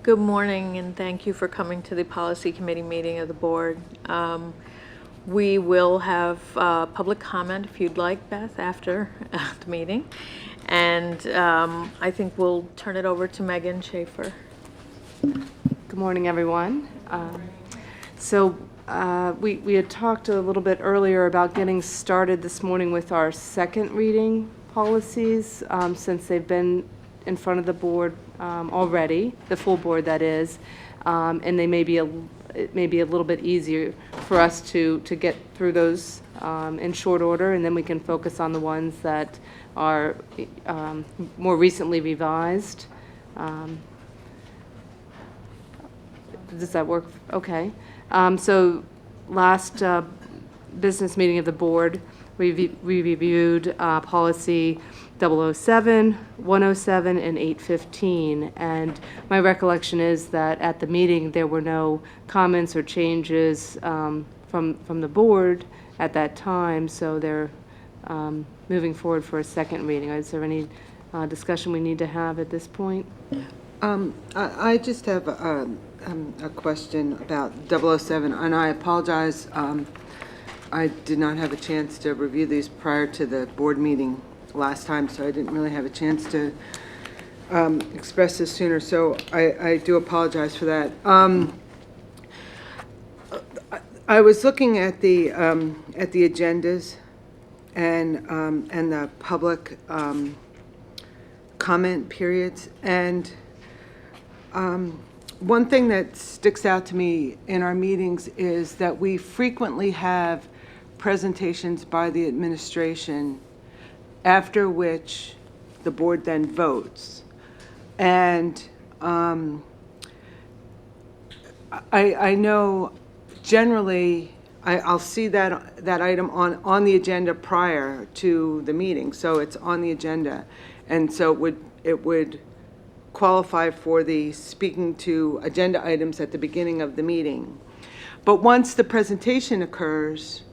Good morning, and thank you for coming to the Policy Committee meeting of the board. We will have public comment if you'd like, Beth, after the meeting. And I think we'll turn it over to Megan Schaefer. Good morning, everyone. We had talked a little bit earlier about getting started this morning with our second reading policies, since they've been in front of the board already, the full board that is, and it may be a little bit easier for us to get through those in short order, and then we can focus on the ones that are more recently revised. Does that work? Okay. So last business meeting of the board, we reviewed policy 007, 107, and 815. And my recollection is that at the meeting, there were no comments or changes from the board at that time. So they're moving forward for a second reading. Is there any discussion we need to have at this point? I just have a question about 007, and I apologize. I did not have a chance to review these prior to the board meeting last time, so I didn't really have a chance to express this sooner, so I do apologize for that. I was looking at the agendas and the public comment periods, and one thing that sticks out to me in our meetings is that we frequently have presentations by the administration, after which the board then votes. And I know generally I'll see that item on the agenda prior to the meeting, so it's on the agenda, and so it would qualify for the speaking to agenda items at the beginning of the meeting. But once the presentation occurs,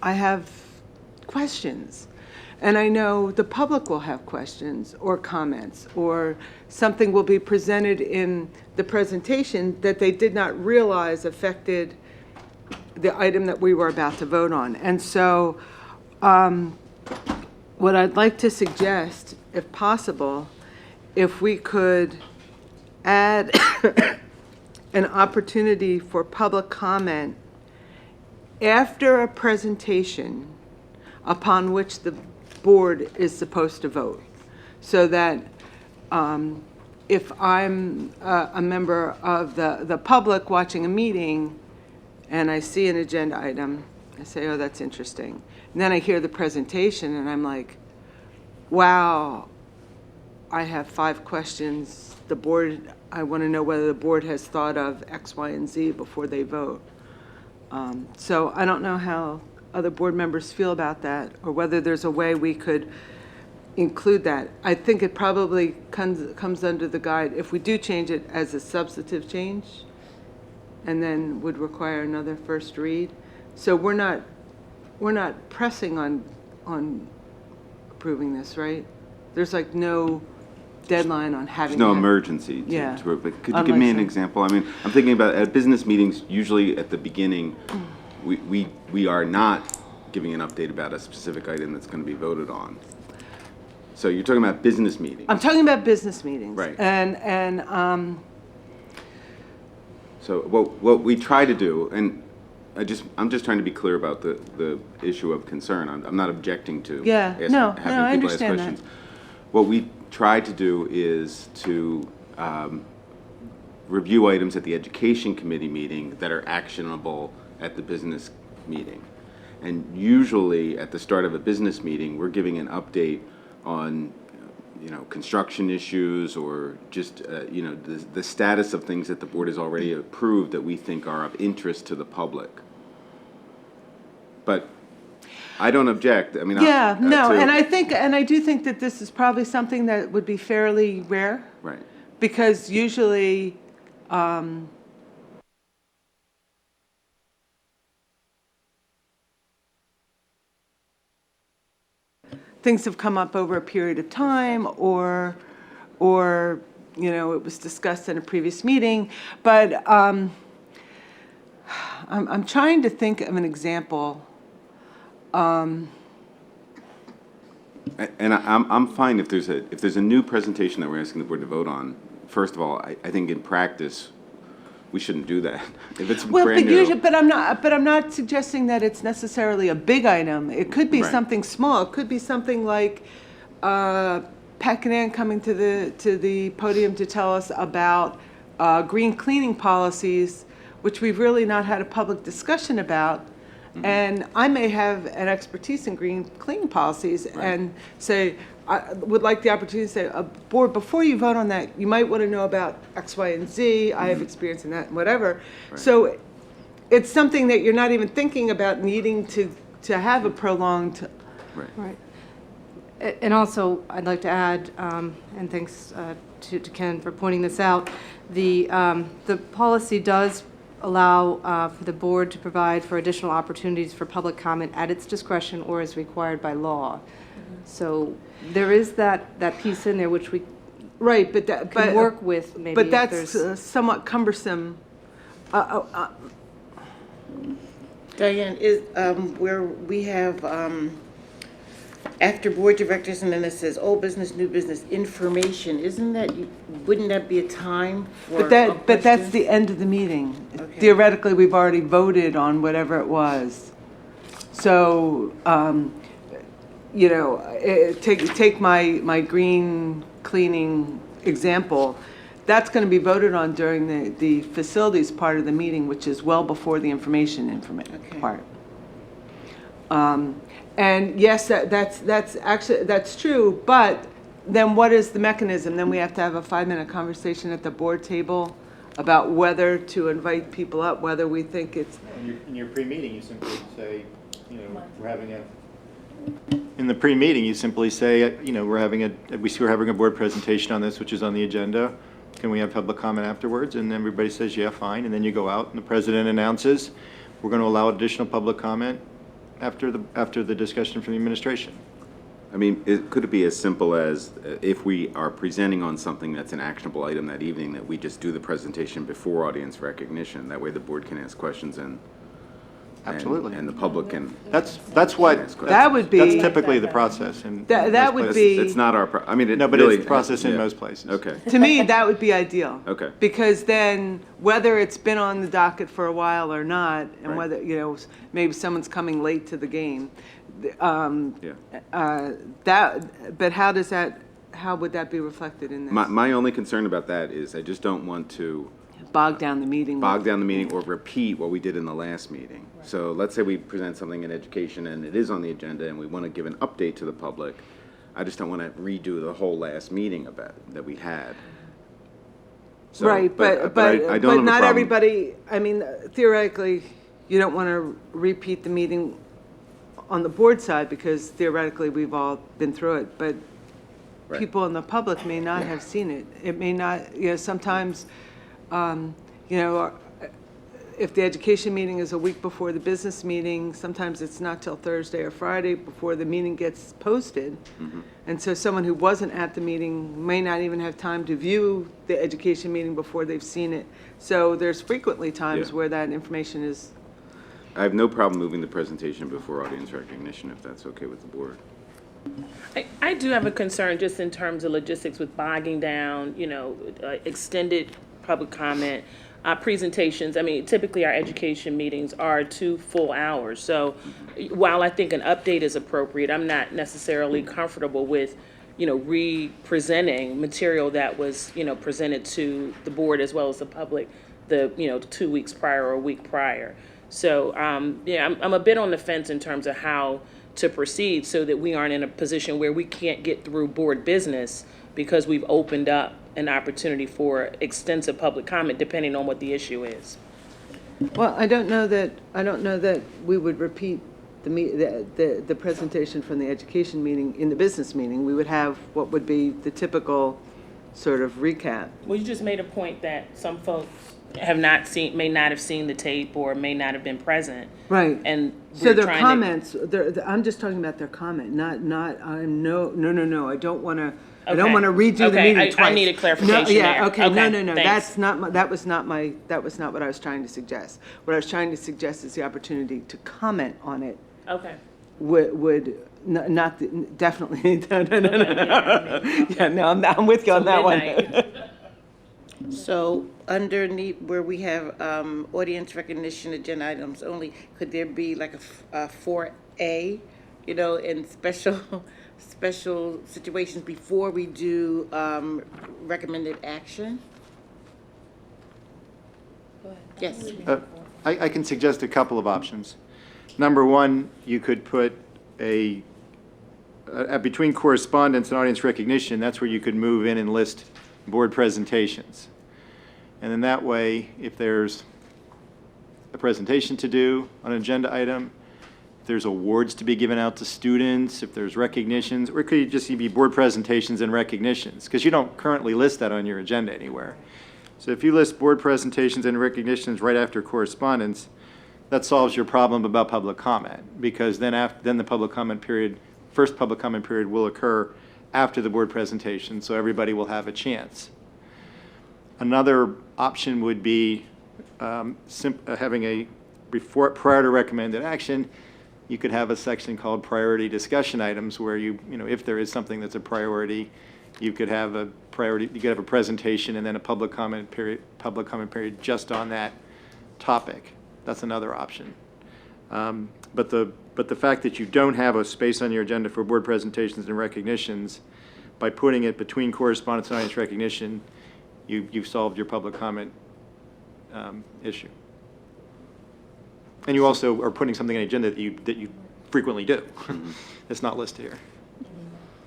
I have questions. And I know the public will have questions or comments, or something will be presented in the presentation that they did not realize affected the item that we were about to vote on. And so what I'd like to suggest, if possible, if we could add an opportunity for public comment after a presentation upon which the board is supposed to vote, so that if I'm a member of the public watching a meeting and I see an agenda item, I say, oh, that's interesting. And then I hear the presentation and I'm like, wow, I have 5 questions. The board, I want to know whether the board has thought of X, Y, and Z before they vote. So I don't know how other board members feel about that, or whether there's a way we could include that. I think it probably comes under the guide, if we do change it as a substantive change, and then would require another first read. So we're not pressing on approving this, right? There's like no deadline on having. There's no emergency to it, but could you give me an example? I mean, I'm thinking about at business meetings, usually at the beginning, we are not giving an update about a specific item that's going to be voted on. So you're talking about business meetings. I'm talking about business meetings. Right. And so what we try to do, and I'm just trying to be clear about the issue of concern. I'm not objecting to having I people ask understand questions. that. What we try to do is to review items at the education committee meeting that are actionable at the business meeting. And usually at the start of a business meeting, we're giving an update on construction issues, or just the status of things that the board has already approved that we think are of interest to the public. But I don't object. I mean, and I do think that this is probably something that would be fairly rare. Right. Because usually things have come up over a period of time, or you know, it was discussed in a previous meeting, but I'm trying to think of an example. And I'm fine if there's a new presentation that we're asking the board to vote on. First of all, I think in practice, we shouldn't do that. If it's Well, brand but new. usually, but I'm not suggesting that it's necessarily a big item. It could be Right. something small. It could be something like Pat and Ann coming to the podium to tell us about green cleaning policies, which we've really not had a public discussion about. And I may have an expertise in green cleaning policies and say, I would like the opportunity to say, board, before you vote on that, you might want to know about X, Y, and Z. I have experience in that, whatever. So it's something that you're not even thinking about needing to have a prolonged. Right. And also, I'd like to add, and thanks to Ken for pointing this out, the policy does allow for the board to provide for additional opportunities for public comment at its discretion or as required by law. So there is that piece in there which we Right, but that, can work with maybe. but if that's there's- somewhat cumbersome. Diane, is, where we have, after board directors, and then it says old business, new business, information, isn't that, wouldn't that be a time for? But that's questions? the end of the meeting. Okay. Theoretically, we've already voted on whatever it was. So, you know, take my green cleaning example. That's going to be voted on during the facilities part of the meeting, which is well before the information Okay. part. And yes, that's true, but then what is the mechanism? Then we have to have a 5-minute conversation at the board table about whether to invite people up, whether we think it's, In your pre-meeting, you simply say, you know, in the pre-meeting, you simply say, you know, we're having a board presentation on this, which is on the agenda. Can we have public comment afterwards? And everybody says, yeah, fine. And then you go out and the president announces, we're going to allow additional public comment after the discussion from the administration. I mean, could it be as simple as if we are presenting on something that's an actionable item that evening, that we just do the presentation before audience recognition? That way the board can ask questions and Absolutely. and the public can. That's That would be- That's typically the process. And that would be. It's not our, I mean, it No, but really. it's the process in yeah. most places. Okay. To me, that would be ideal. Okay. Because then, whether it's been on the docket for a while or not, and Right. whether, you know, maybe someone's coming late to the game, Yeah. but how would that be reflected in this? My only concern about that is I just don't want to Bog down the meeting. bog down the meeting or repeat what we did in the last meeting. So let's say we present something in education and it is on the agenda and we want to give an update to the public. I just don't want to redo the whole last meeting about that we had. So, Right, I don't but have a not problem. everybody, I mean, theoretically, you don't want to repeat the meeting on the board side because theoretically, we've all been through it, but Right. people in the public may not have seen it. It may not, you know, sometimes, you know, if the education meeting is a week before the business meeting, sometimes it's not till Thursday or Friday before the meeting gets posted. And so someone who wasn't at the meeting may not even have time to view the education meeting before they've seen it. So there's frequently times Yeah. where that information is, I have no problem moving the presentation before audience recognition, if that's okay with the board. I do have a concern just in terms of logistics with bogging down, you know, extended public comment, presentations. I mean, typically our education meetings are 2 full hours. So while I think an update is appropriate, I'm not necessarily comfortable with, you know, re-presenting material that was, you know, presented to the board as well as the public, you know, 2 weeks prior or a week prior. So, yeah, I'm a bit on the fence in terms of how to proceed so that we aren't in a position where we can't get through board business because we've opened up an opportunity for extensive public comment depending on what the issue is. well, I don't know that we would repeat the presentation from the education meeting in the business meeting. We would have what would be the typical sort of recap. Well, you just made a point that some folks may not have seen the tape or may not have been present. Right. And So we're their trying to. comments, I'm just talking about their comment, no, I don't want to, I don't Okay. want to redo the Okay, meeting twice. I need a clarification No, yeah, there. okay, Okay, no, thanks. that's not, that was not what I was trying to suggest. What I was trying to suggest is the opportunity to comment on it Okay. would, definitely, no. Yeah, no, I'm with you on that one. Midnight. So underneath where we have audience recognition agenda items only, could there be like a 4A, in special situations before we do recommended action? Yes. I can suggest a couple of options. Number one, you could put between correspondence and audience recognition, that's where you could move in and list board presentations. And then that way, if there's a presentation to do on an agenda item, if there's awards to be given out to students, if there's recognitions, or it could just be board presentations and recognitions, because you don't currently list that on your agenda anywhere. So if you list board presentations and recognitions right after correspondence, that solves your problem about public comment, because then the public comment period, first public comment period will occur after the board presentation, so everybody will have a chance. Another option would be having prior to recommended action, you could have a section called priority discussion items where if there is something that's a priority, you could have a presentation and then a public comment period just on that topic. That's another option. But the fact that you don't have a space on your agenda for board presentations and recognitions, by putting it between correspondence and audience recognition, you've solved your public comment issue. And you also are putting something on the agenda that you frequently do. It's not listed here.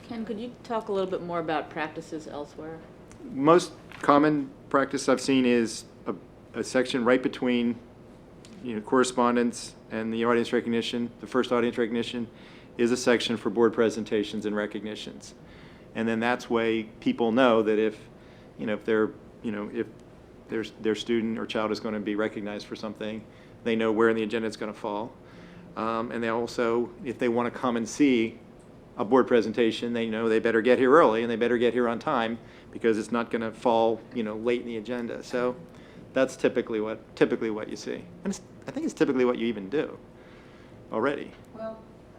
Ken, could you talk a little bit more about practices elsewhere? Most common practice I've seen is a section right between correspondence and the audience recognition. The first audience recognition is a section for board presentations and recognitions. And then that's way people know that if their student or child is going to be recognized for something, they know where in the agenda it's going to fall. And they also, if they want to come and see a board presentation, they know they better get here early and they better get here on time, because it's not going to fall, late in the agenda. So that's typically what you see. And I think it's typically what you even do already.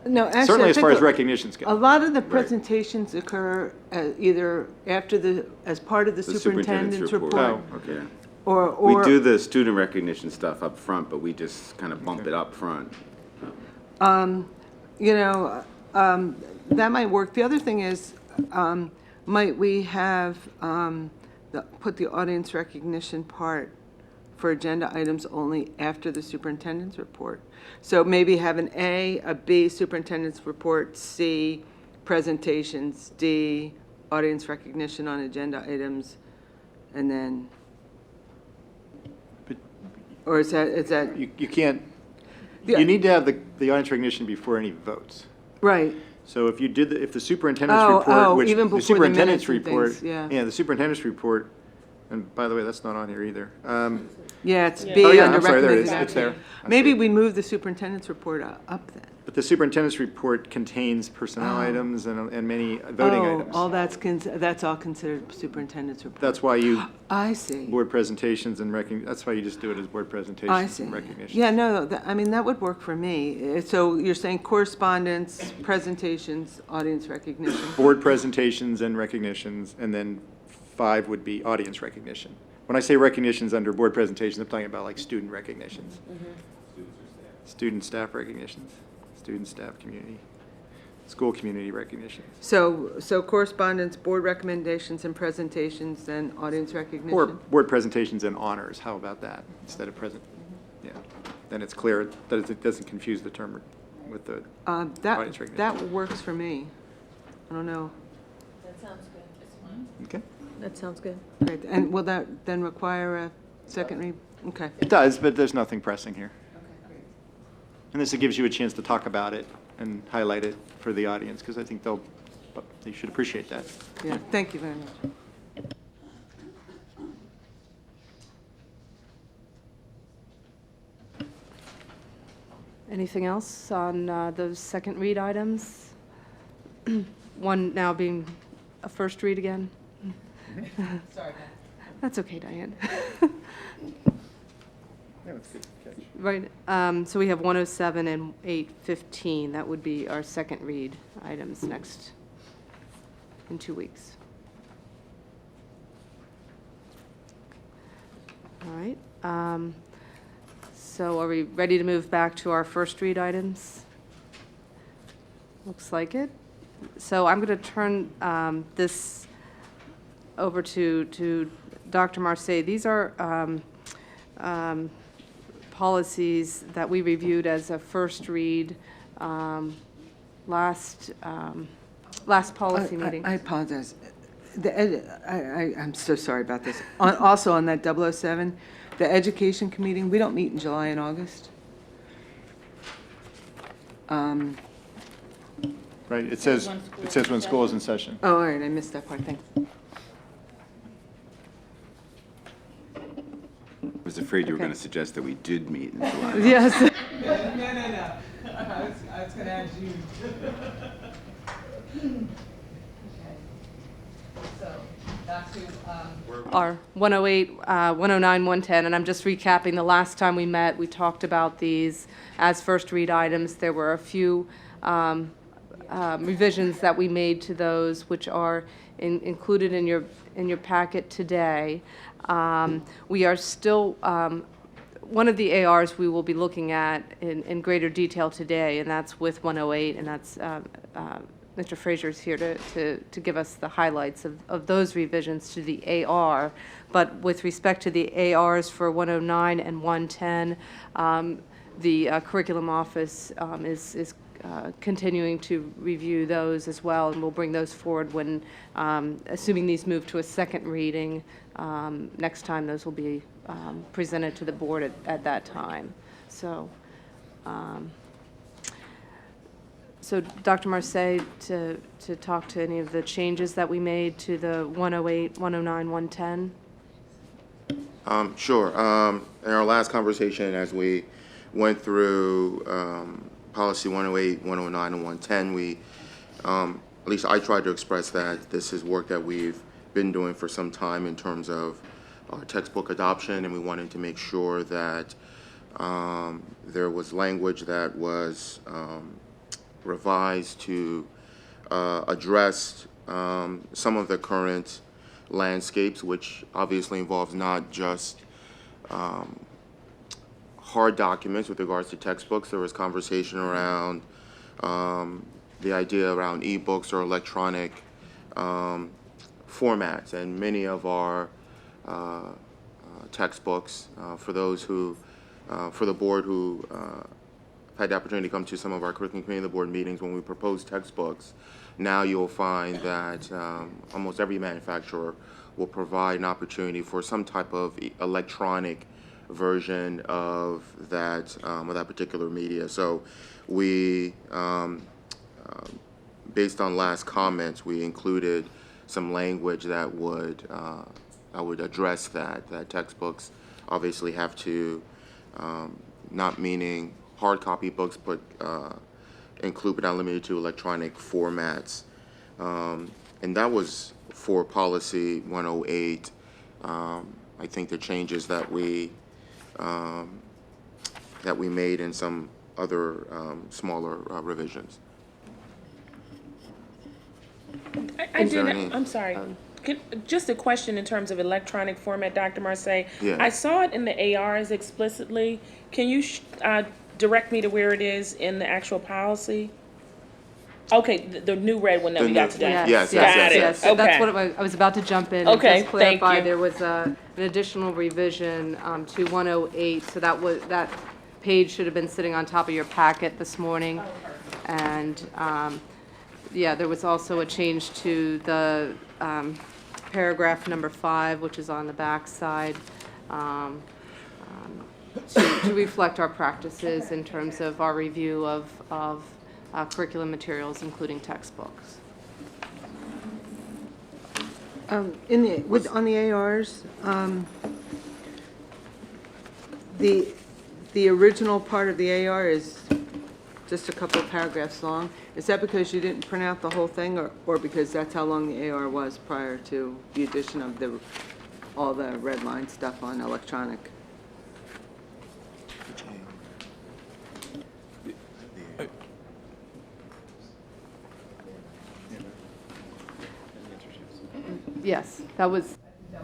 No, actually, Certainly I as think far as recognitions go. a lot of the presentations occur either as part of the superintendent's report. Oh. Okay. Or We do the student recognition stuff up front, but we just kind of bump it up front. that might work. The other thing is, might we have put the audience recognition part for agenda items only after the superintendent's report? So maybe have an a B, superintendent's report, C, presentations, D, audience recognition on agenda items, and then, or is that, You can't, Yeah. you need to have the audience recognition before any votes. right? So if the superintendent's Oh, report, which even the before the superintendent's minutes and report, things, yeah. the superintendent's report, and by the way, that's not on here either. Yeah, it's B Oh, yeah, under I'm sorry, there it is. recommended It's there. action. I Maybe see. we move the superintendent's report up then. But the superintendent's report contains personnel items and many voting items. All that's all considered superintendent's report. That's why you, I see. board presentations and that's why you just do it as board I presentations see. and recognition. Yeah, no, that would work for me. So you're saying correspondence, presentations, audience recognition. Board presentations and recognitions, and then 5 would be audience recognition. When I say recognitions under board presentations, I'm talking about like student recognitions. Student staff recognitions, student staff community, school community recognitions. So correspondence, board recommendations and presentations, then audience recognition? Or board presentations and honors, how about that, instead of present? Yeah, then it's clear that it doesn't confuse the term with the audience recognition. That works for me. I don't know. That sounds good. It's fine. Okay. That sounds good. Great. And will that then require a second read? Okay. It does, but there's nothing pressing here. And this gives you a chance to talk about it and highlight it for the audience, because I think they should appreciate that. Yeah, thank you very much. Anything else on those second read items? One now being a first read again? Sorry. That's okay, Diane. Right, so we have 107 and 815. That would be our second read items next, in 2 weeks. All right. So are we ready to move back to our first read items? Looks like it. So I'm going to turn this over to Dr. Marseille. These are policies that we reviewed as a first read last policy meeting. I apologize. I'm so sorry about this. Also on that 007, the education committee, we don't meet in July and August. Right, it says when school is in session. Oh, all right, I missed that part, thanks. I was afraid you were Okay. going to suggest that we did meet in July. Yes. No. I was going to add June. So, back to, Our 108, 109, 110, and I'm just recapping, the last time we met, we talked about these as first read items. There were a few revisions that we made to those, which are included in your packet today. We are still, one of the ARs we will be looking at in greater detail today, and that's with 108, and that's Mr. Fraser's here to give us the highlights of those revisions to the AR. But with respect to the ARs for 109 and 110, the curriculum office is continuing to review those as well, and we'll bring those forward when, assuming these move to a second reading, next time those will be presented to the board at that time. So, so Dr. Marseille, to talk to any of the changes that we made to the 108, 109, 110? Sure. In our last conversation, as we went through policy 108, 109, and 110, we, at least I tried to express that this is work that we've been doing for some time in terms of our textbook adoption, and we wanted to make sure that there was language that was revised to address some of the current landscapes, which obviously involves not just hard documents with regards to textbooks. There was conversation around the idea around ebooks or electronic formats, and many of our textbooks, for those who, for the board who had the opportunity to come to some of our curriculum committee of the board meetings when we proposed textbooks, now you'll find that almost every manufacturer will provide an opportunity for some type of electronic version of that particular media. So we, based on last comments, we included some language that would address that textbooks obviously have to, not meaning hard copy books, but include but not limited to electronic formats. And that was for policy 108. I think the changes that we made in some other smaller revisions. I Is there did, any- I'm sorry. Just a question in terms of electronic format, Dr. Marseille. Yeah. I saw it in the ARs explicitly. Can you direct me to where it is in the actual policy? Okay, the new red one that we got today. Yes, Got it. yes. Okay. That's what I was about to jump in Okay, and just clarify. thank you. There was an additional revision to 108, so that page should have been sitting on top of your packet this morning. And, yeah, there was also a change to the paragraph number 5, which is on the back side, to reflect our practices in terms of our review of curriculum materials, including textbooks. on the ARs, the original part of the AR is just a couple of paragraphs long. Is that because you didn't print out the whole thing, or because that's how long the AR was prior to the addition of all the red line stuff on electronic? Yes, that was the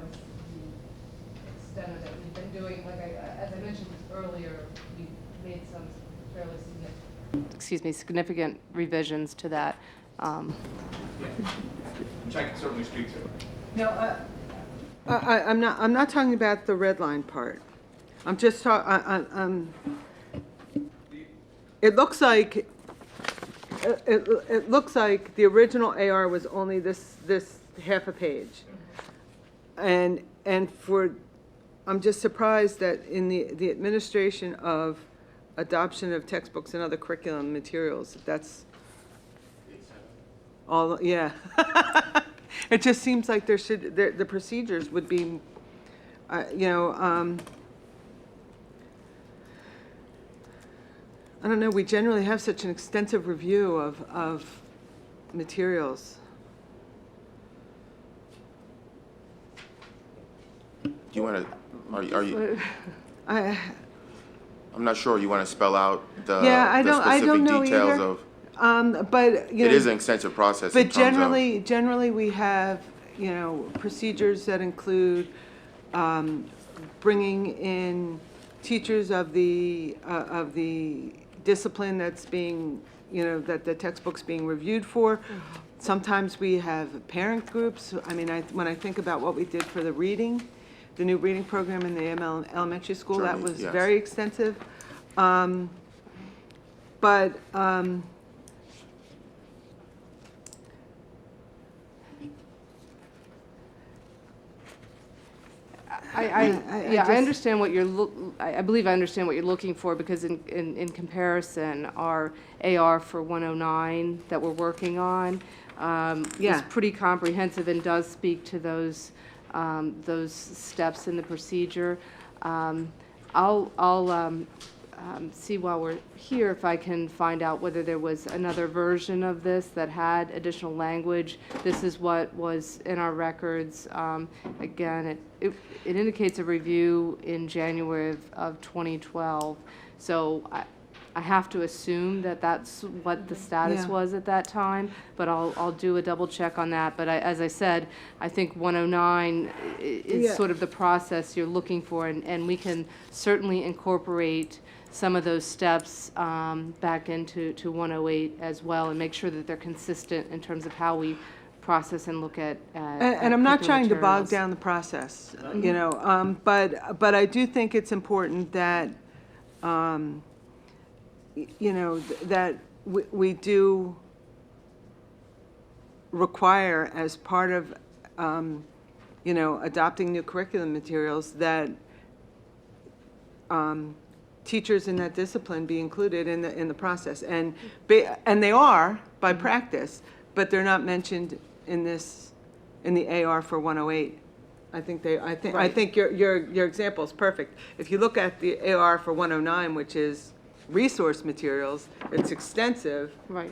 extent of it. We've been doing, as I mentioned earlier, we made some fairly significant revisions to that. Which I can certainly speak to. No, I'm not talking about the red line part. I'm just talking, it looks like, it looks like the original AR was only this half a page. And I'm just surprised that in the administration of adoption of textbooks and other curriculum materials, that's all, yeah. It just seems like the procedures would be, I don't know, we generally have such an extensive review of materials. Do you want to, are you, I'm not sure, you want to spell out the I don't specific know details either. of, But, it is an extensive process in But terms of. generally we have, procedures that include bringing in teachers of the discipline that's being, that the textbook's being reviewed for. Sometimes we have parent groups. I mean, when I think about what we did for the new reading program in the elementary school, that Certainly, was yes. very extensive. I understand what I believe I understand what you're looking for, because in comparison, our AR for 109 that we're working on is pretty comprehensive and does speak to those steps in the procedure. I'll see while we're here if I can find out whether there was another version of this that had additional language. This is what was in our records. Again, it indicates a review in January of 2012. So I have to assume that that's what the status Yeah. was at that time, but I'll do a double check on that. But as I said, I think 109 is Yeah. sort of the process you're looking for, and we can certainly incorporate some of those steps back into 108 as well, and make sure that they're consistent in terms of how we process and look at And I'm not curriculum trying to bog materials. down the process, but I do think it's important that, that we do require, as part of, adopting new curriculum materials, that teachers in that discipline be included in the process, and they are by practice, but they're not mentioned in the AR for 108. I think your example is perfect. If you look at the AR for 109, which is resource materials, it's extensive, Right.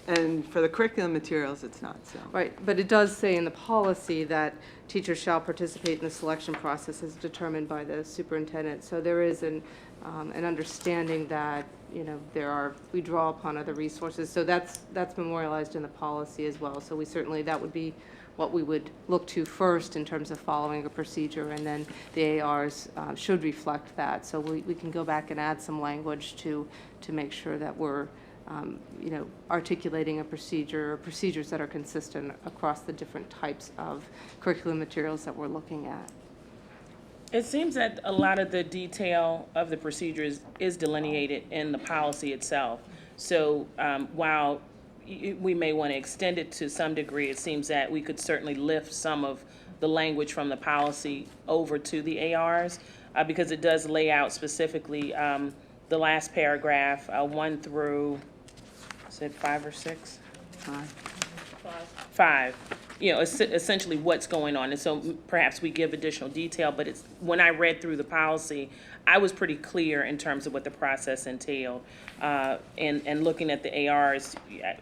and for the curriculum materials, it's not so. Right, but it does say in the policy that teachers shall participate in the selection process as determined by the superintendent. So there is an understanding that, we draw upon other resources. So that's memorialized in the policy as well. So that would be what we would look to first in terms of following a procedure, and then the ARs should reflect that. So we can go back and add some language to make sure that we're articulating a procedure, or procedures that are consistent across the different types of curriculum materials that we're looking at. It seems that a lot of the detail of the procedures is delineated in the policy itself. So while we may want to extend it to some degree, it seems that we could certainly lift some of the language from the policy over to the ARs, because it does lay out specifically the last paragraph, 1 through, is it 5 or 6? 5. essentially what's going on. And so perhaps we give additional detail, but when I read through the policy, I was pretty clear in terms of what the process entailed. And looking at the ARs,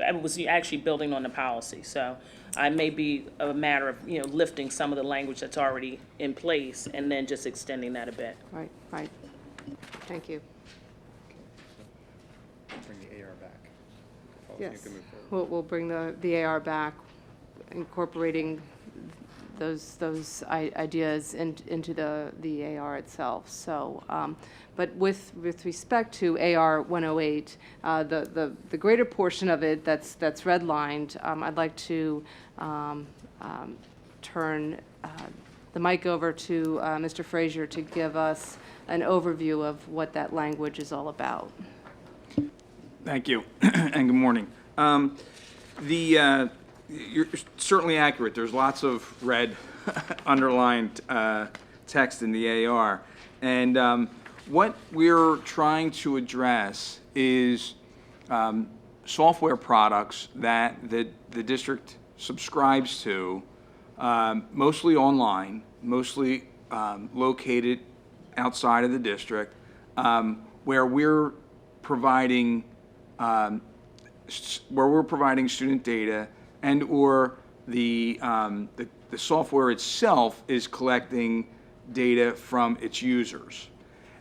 I was actually building on the policy. So it may be a matter of, lifting some of the language that's already in place and then just extending that a bit. Right, right. Thank you. Bring the AR back. Yes. We'll bring the AR back, incorporating those ideas into the AR itself. So, but with respect to AR 108, the greater portion of it that's redlined, I'd like to turn the mic over to Mr. Frazier to give us an overview of what that language is all about. Thank you, and good morning. You're certainly accurate. There's lots of red underlined text in the AR. And what we're trying to address is software products that the district subscribes to, mostly online, mostly located outside of the district, where we're providing student data, and or the software itself is collecting data from its users.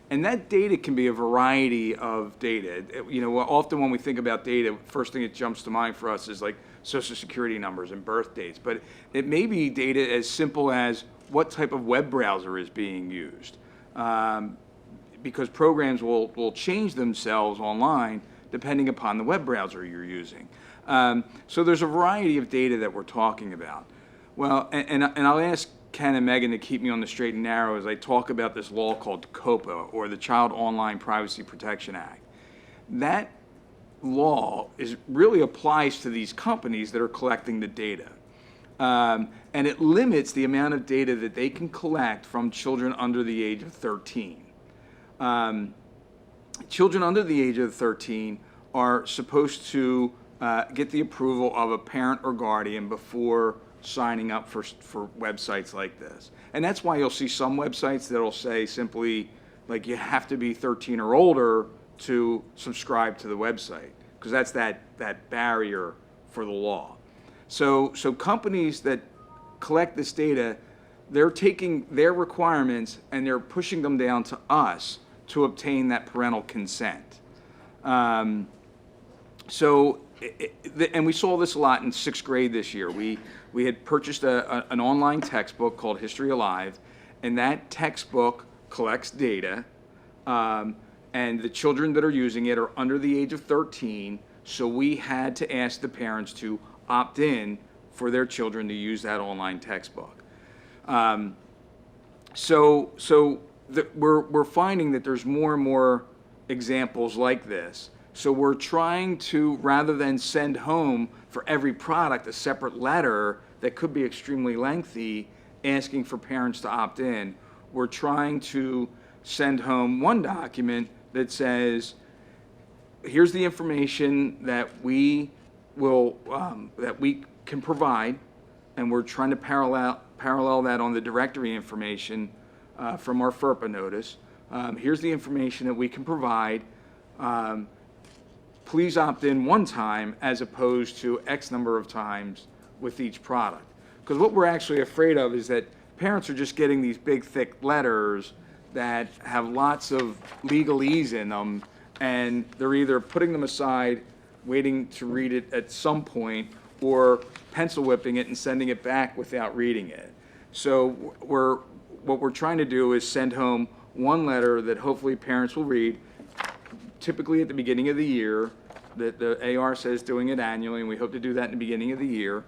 And that data can be a variety of data. Often when we think about data, first thing that jumps to mind for us is like social security numbers and birth dates. But it may be data as simple as what type of web browser is being used. Because programs will change themselves online depending upon the web browser you're using. So there's a variety of data that we're talking about. Well, and I'll ask Ken and Megan to keep me on the straight and narrow as I talk about this law called COPA, or the Child Online Privacy Protection Act. That law really applies to these companies that are collecting the data. And it limits the amount of data that they can collect from children under the age of 13. Children under the age of 13 are supposed to get the approval of a parent or guardian before signing up for websites like this. And that's why you'll see some websites that'll say simply, like, you have to be 13 or older to subscribe to the website, because that's that barrier for the law. So companies that collect this data, they're taking their requirements and they're pushing them down to us to obtain that parental consent. And we saw this a lot in 6th grade this year. We had purchased an online textbook called History Alive, and that textbook collects data, and the children that are using it are under the age of 13, so we had to ask the parents to opt in for their children to use that online textbook. We're finding that there's more and more examples like this. So we're trying to, rather than send home for every product a separate letter that could be extremely lengthy, asking for parents to opt in, we're trying to send home one document that says, here's the information that we can provide, and we're trying to parallel that on the directory information from our FERPA notice. Here's the information that we can provide. Please opt in one time as opposed to X number of times with each product. Because what we're actually afraid of is that parents are just getting these big, thick letters that have lots of legalese in them, and they're either putting them aside, waiting to read it at some point, or pencil whipping it and sending it back without reading it. So what we're trying to do is send home one letter that hopefully parents will read, typically at the beginning of the year. That the AR says doing it annually, and we hope to do that in the beginning of the year,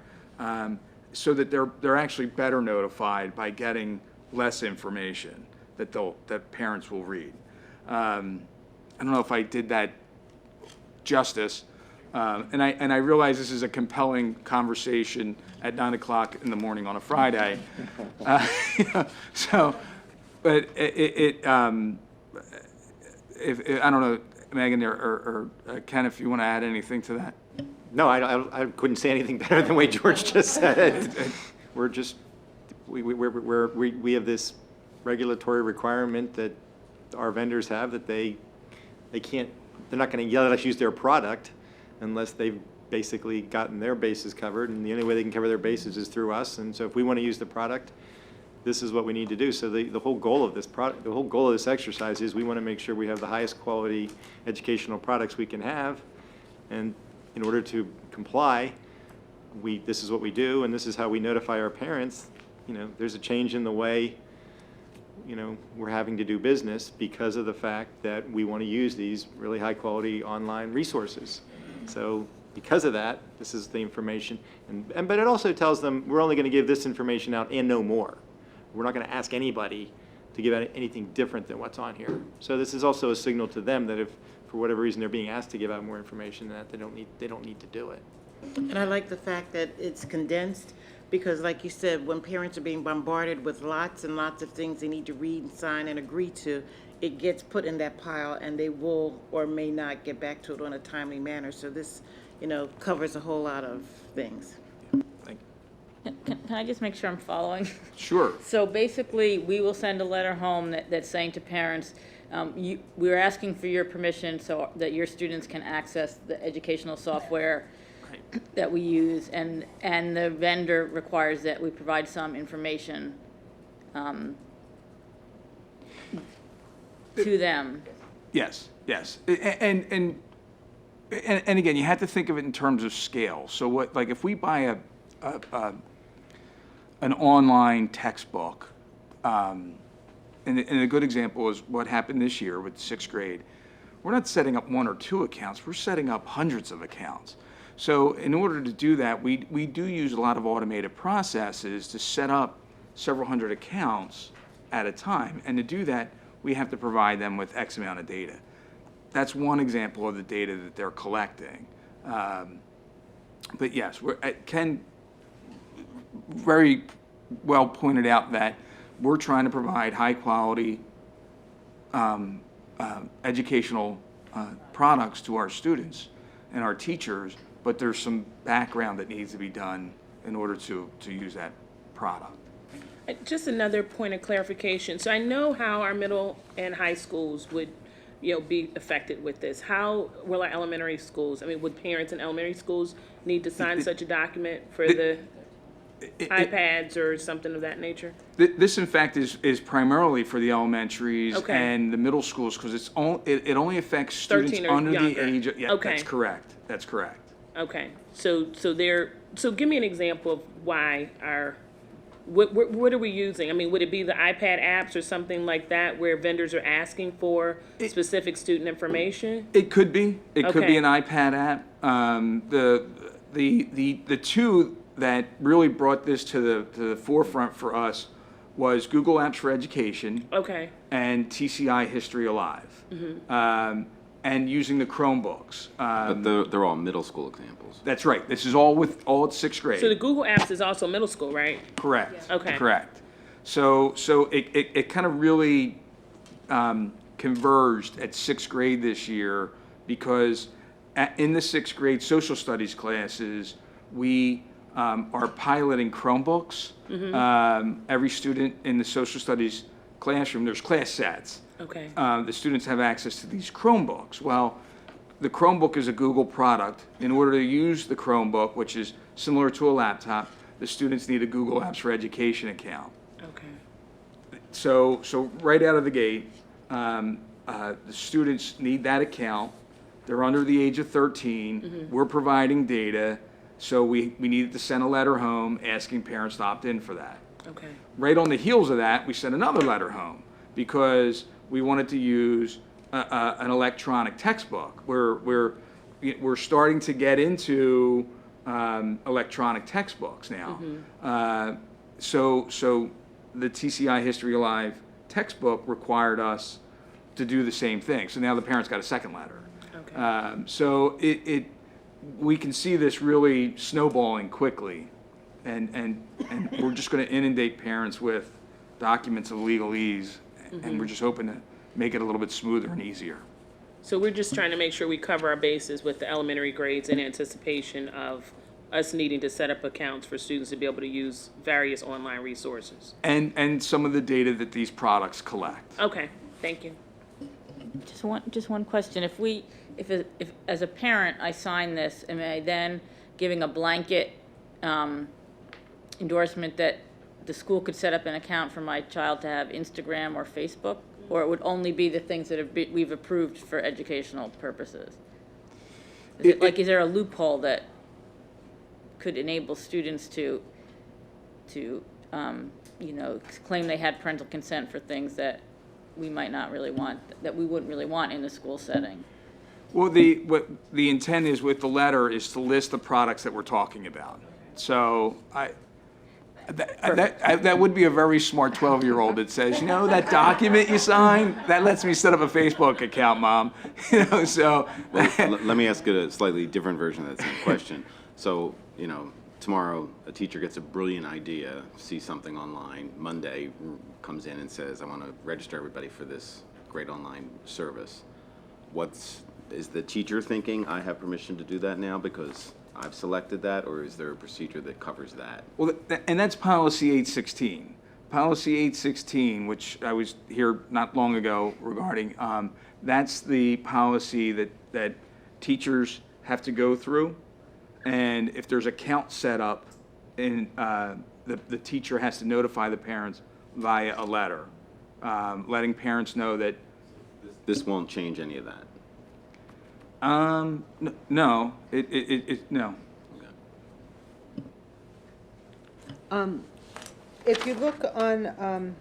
so that they're actually better notified by getting less information that parents will read. I don't know if I did that justice, and I realize this is a compelling conversation at 9 o'clock in the morning on a Friday. But if I don't know, Megan or Ken, if you want to add anything to that. No, I couldn't say anything better than the way George just said. We're just, we have this regulatory requirement that our vendors have that they can't, they're not going to let us use their product unless they've basically gotten their bases covered, and the only way they can cover their bases is through us. And so if we want to use the product, this is what we need to do. So the whole goal of this product, the whole goal of this exercise is we want to make sure we have the highest quality educational products we can have. And in order to comply, this is what we do, and this is how we notify our parents. You know, there's a change in the way, you know, we're having to do business because of the fact that we want to use these really high quality online resources. So because of that, this is the information. But it also tells them we're only going to give this information out and no more. We're not going to ask anybody to give out anything different than what's on here. So this is also a signal to them that if for whatever reason they're being asked to give out more information, that they don't need to do it. And I like the fact that it's condensed, because like you said, when parents are being bombarded with lots and lots of things they need to read and sign and agree to, it gets put in that pile and they will or may not get back to it on a timely manner. So this, you know, covers a whole lot of things. Thank Can I just make sure I'm following? Sure. So basically, we will send a letter home that's saying to parents, we're asking for your permission so that your students can access the educational software that we use, and the vendor requires that we provide some information to them. Yes, yes. And again, you have to think of it in terms of scale. So what, like if we buy an online textbook, and a good example is what happened this year with sixth grade. We're not setting up one or two accounts, we're setting up hundreds of accounts. So in order to do that, we do use a lot of automated processes to set up several hundred accounts at a time. And to do that, we have to provide them with X amount of data. That's one example of the data that they're collecting. But yes, Ken very well pointed out that we're trying to provide high quality educational products to our students and our teachers, but there's some background that needs to be done in order to use that product. Just another point of clarification. So I know how our middle and high schools would, be affected with this. How will our elementary schools, would parents in elementary schools need to sign such a document for the iPads or something of that nature? This, in fact, is primarily for the elementaries Okay. and the middle schools, because it only affects students 13 or under the younger. age of, yeah, Okay. that's correct. That's correct. Okay, so give me an example of why what are we using? Would it be the iPad apps or something like that where vendors are asking for specific student information? It could be. It could Okay. be an iPad app. The two that really brought this to the forefront for us was Google Apps for Education Okay, and TCI History Alive, and using the Chromebooks. But they're all middle school examples. That's right. This is all at sixth grade. so the Google Apps is also middle school, right? Correct. Okay. Correct. So it kind of really converged at sixth grade this year, because in the sixth grade social studies classes, we are piloting Chromebooks. Every student in the social studies classroom, there's class sets. Okay. The students have access to these Chromebooks. Well, the Chromebook is a Google product. In order to use the Chromebook, which is similar to a laptop, the students need a Google Apps for Education account. Okay. So right out of the gate, the students need that account. They're under the age of 13. We're providing data, so we needed to send a letter home asking parents to opt in for that. Okay. Right on the heels of that, we sent another letter home because we wanted to use an electronic textbook. We're starting to get into electronic textbooks now. So the TCI History Alive textbook required us to do the same thing. So now the parents got a second letter. Okay. So we can see this really snowballing quickly, and we're just going to inundate parents with documents of legalese, and we're just hoping to make it a little bit smoother and easier. So we're just trying to make sure we cover our bases with the elementary grades in anticipation of us needing to set up accounts for students to be able to use various online resources. And some of the data that these products collect. Okay, thank you. Just one question. If as a parent, I sign this, am I then giving a blanket endorsement that the school could set up an account for my child to have Instagram or Facebook? Or it would only be the things that we've approved for educational purposes? Is there a loophole that could enable students to claim they had parental consent for things that we might not really want, that we wouldn't really want in a school setting? Well, what the intent is with the letter is to list the products that we're talking about. So that would be a very smart 12-year-old that says, that document you signed, that lets me set up a Facebook account, Mom. So. Let me ask a slightly different version of that same question. So, tomorrow a teacher gets a brilliant idea, sees something online. Monday comes in and says, I want to register everybody for this great online service. Is the teacher thinking, I have permission to do that now because I've selected that, or is there a procedure that covers that? Well, and that's policy 816. Policy 816, which I was here not long ago regarding, that's the policy that teachers have to go through. And if there's account set up, and the teacher has to notify the parents via a letter, letting parents know that. This won't change any of that. No, no. If you look on,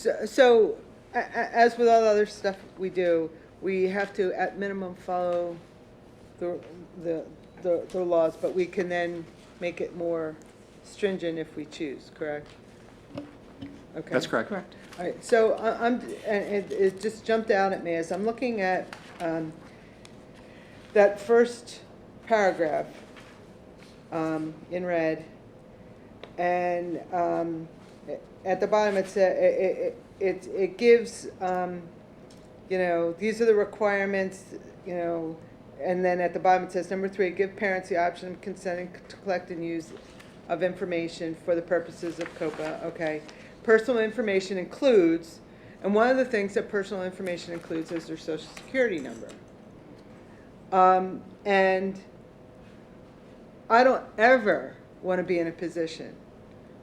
as with all other stuff we do, we have to at minimum follow the laws, but we can then make it more stringent if we choose, correct? Okay. That's correct. Correct. All right, so and it just jumped out at me as I'm looking at that first paragraph in red, and at the bottom it gives these are the requirements, and then at the bottom it says number 3, give parents the option of consenting to collect and use of information for the purposes of COPA. Okay, personal information includes, and one of the things that personal information includes is their social security number. And I don't ever want to be in a position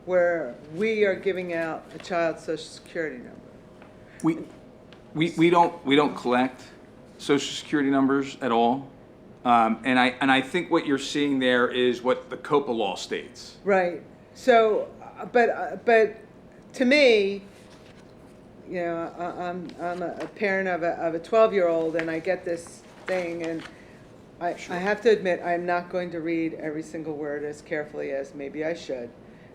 where we are giving out a child's social security number. We don't collect social security numbers at all. And I think what you're seeing there is what the COPA law states. Right. So, but to me, I'm a parent of a 12-year-old, and I get this thing, and I have to admit I'm not going to read every single word as carefully as maybe I should.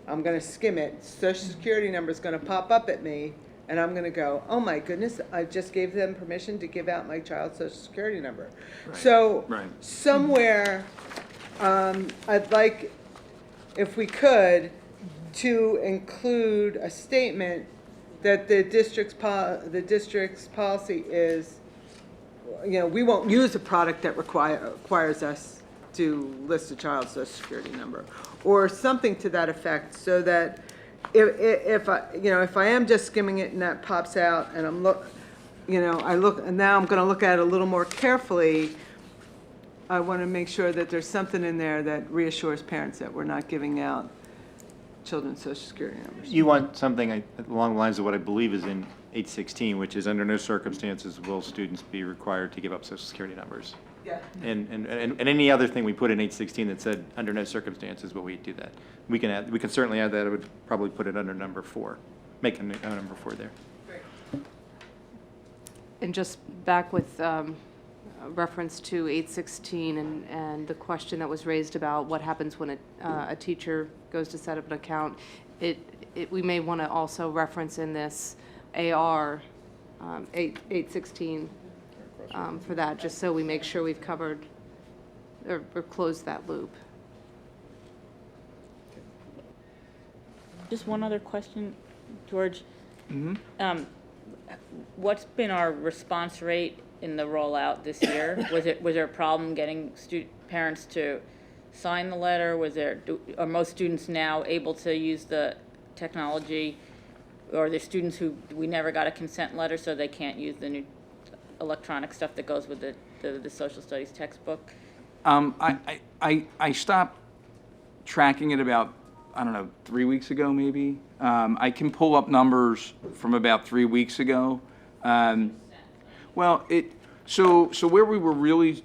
I'm going to skim it. Social security number is going to pop up at me, and I'm going to go, oh my goodness, I just gave them permission to give out my child's social security number. Right. So Right. somewhere, I'd like, if we could, to include a statement that the district's policy is, we won't use a product that requires us to list a child's social security number, or something to that effect, so that if I am just skimming it and that pops out, and and now I'm going to look at it a little more carefully, I want to make sure that there's something in there that reassures parents that we're not giving out children's social security numbers. You want something along the lines of what I believe is in 816, which is under no circumstances will students be required to give up social security numbers. Yeah. And any other thing we put in 816 that said under no circumstances will we do that. We can certainly add that. I would probably put it under number 4. Make a number 4 there. And just back with reference to 816 and the question that was raised about what happens when a teacher goes to set up an account, we may want to also reference in this AR 816 for that, just so we make sure we've covered or closed that loop. Just one other question, George. What's been our response rate in the rollout this year? Was there a problem getting parents to sign the letter? Are most students now able to use the technology? Or are there students who we never got a consent letter, so they can't use the new electronic stuff that goes with the social studies textbook? I stopped tracking it about, I don't know, 3 weeks ago maybe. I can pull up numbers from about 3 weeks ago. Well, so where we were really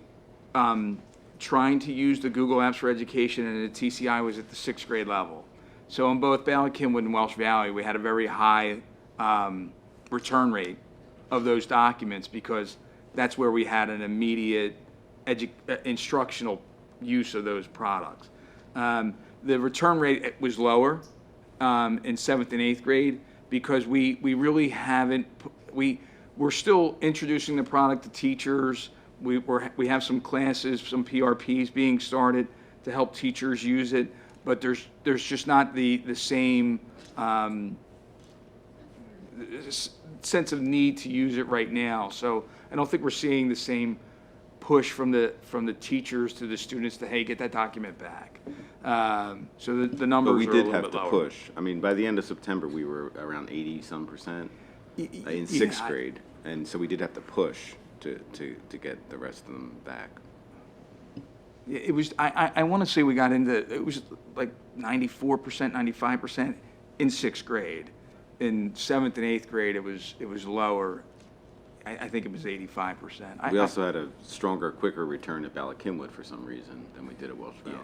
trying to use the Google Apps for Education and the TCI was at the 6th grade level. So in both Ballard-Kinwood and Welsh Valley, we had a very high return rate of those documents because that's where we had an immediate instructional use of those products. The return rate was lower in 7th and 8th grade because we really haven't, we're still introducing the product to teachers. We have some classes, some PRPs being started to help teachers use it, but there's just not the same sense of need to use it right now. So I don't think we're seeing the same push from the teachers to the students to, hey, get that document back. So the numbers But we are did a little have bit to lower. push. I mean, by the end of September, we were around 80-some% in 6th grade. And so we did have to push to get the rest of them back. It was, I want to say we got into, it was like 94%, 95% in 6th grade. In 7th and 8th grade, it was lower. I think it was 85%. We also had a stronger, quicker return at Ballard-Kinwood for some reason than we did at Welsh Valley.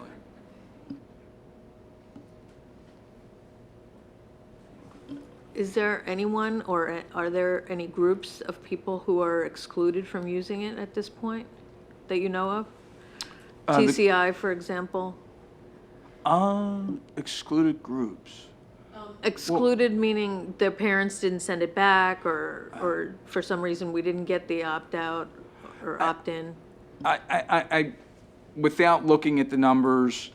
Is there anyone, or are there any groups of people who are excluded from using it at this point that you know of? TCI, for example? Excluded groups. Excluded meaning their parents didn't send it back, or for some reason we didn't get the opt-out or opt-in? I without looking at the numbers,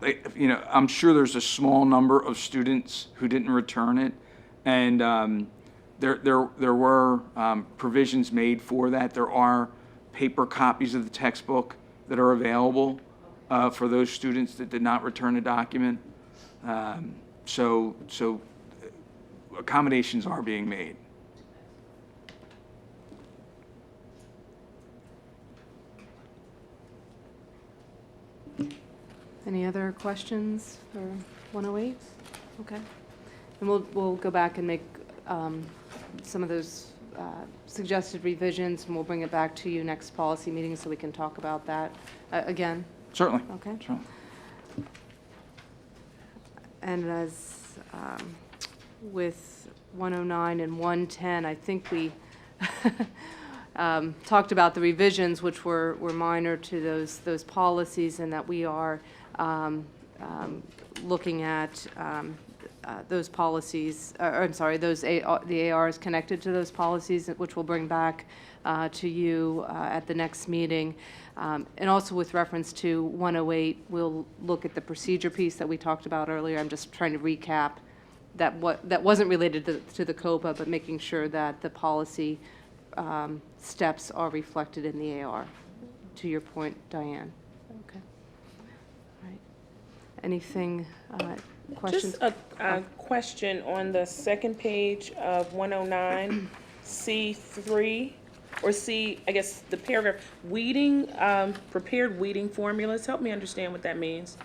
I'm sure there's a small number of students who didn't return it, and there were provisions made for that. There are paper copies of the textbook that are available for those students that did not return a document. So accommodations are being made. Any other questions for 108? Okay. And we'll go back and make some of those suggested revisions, and we'll bring it back to you next policy meeting so we can talk about that again. Certainly. Okay. Certainly. And as with 109 and 110, I think we talked about the revisions, which were minor to those policies, and that we are looking at those policies, I'm sorry, the ARs connected to those policies, which we'll bring back to you at the next meeting. And also with reference to 108, we'll look at the procedure piece that we talked about earlier. I'm just trying to recap that wasn't related to the COPA, but making sure that the policy steps are reflected in the AR, to your point, Diane. Okay. All right. Anything, questions? Just a question on the second page of 109, C3, or C, I guess the paragraph, weeding, prepared weeding formulas. Help me understand what that means.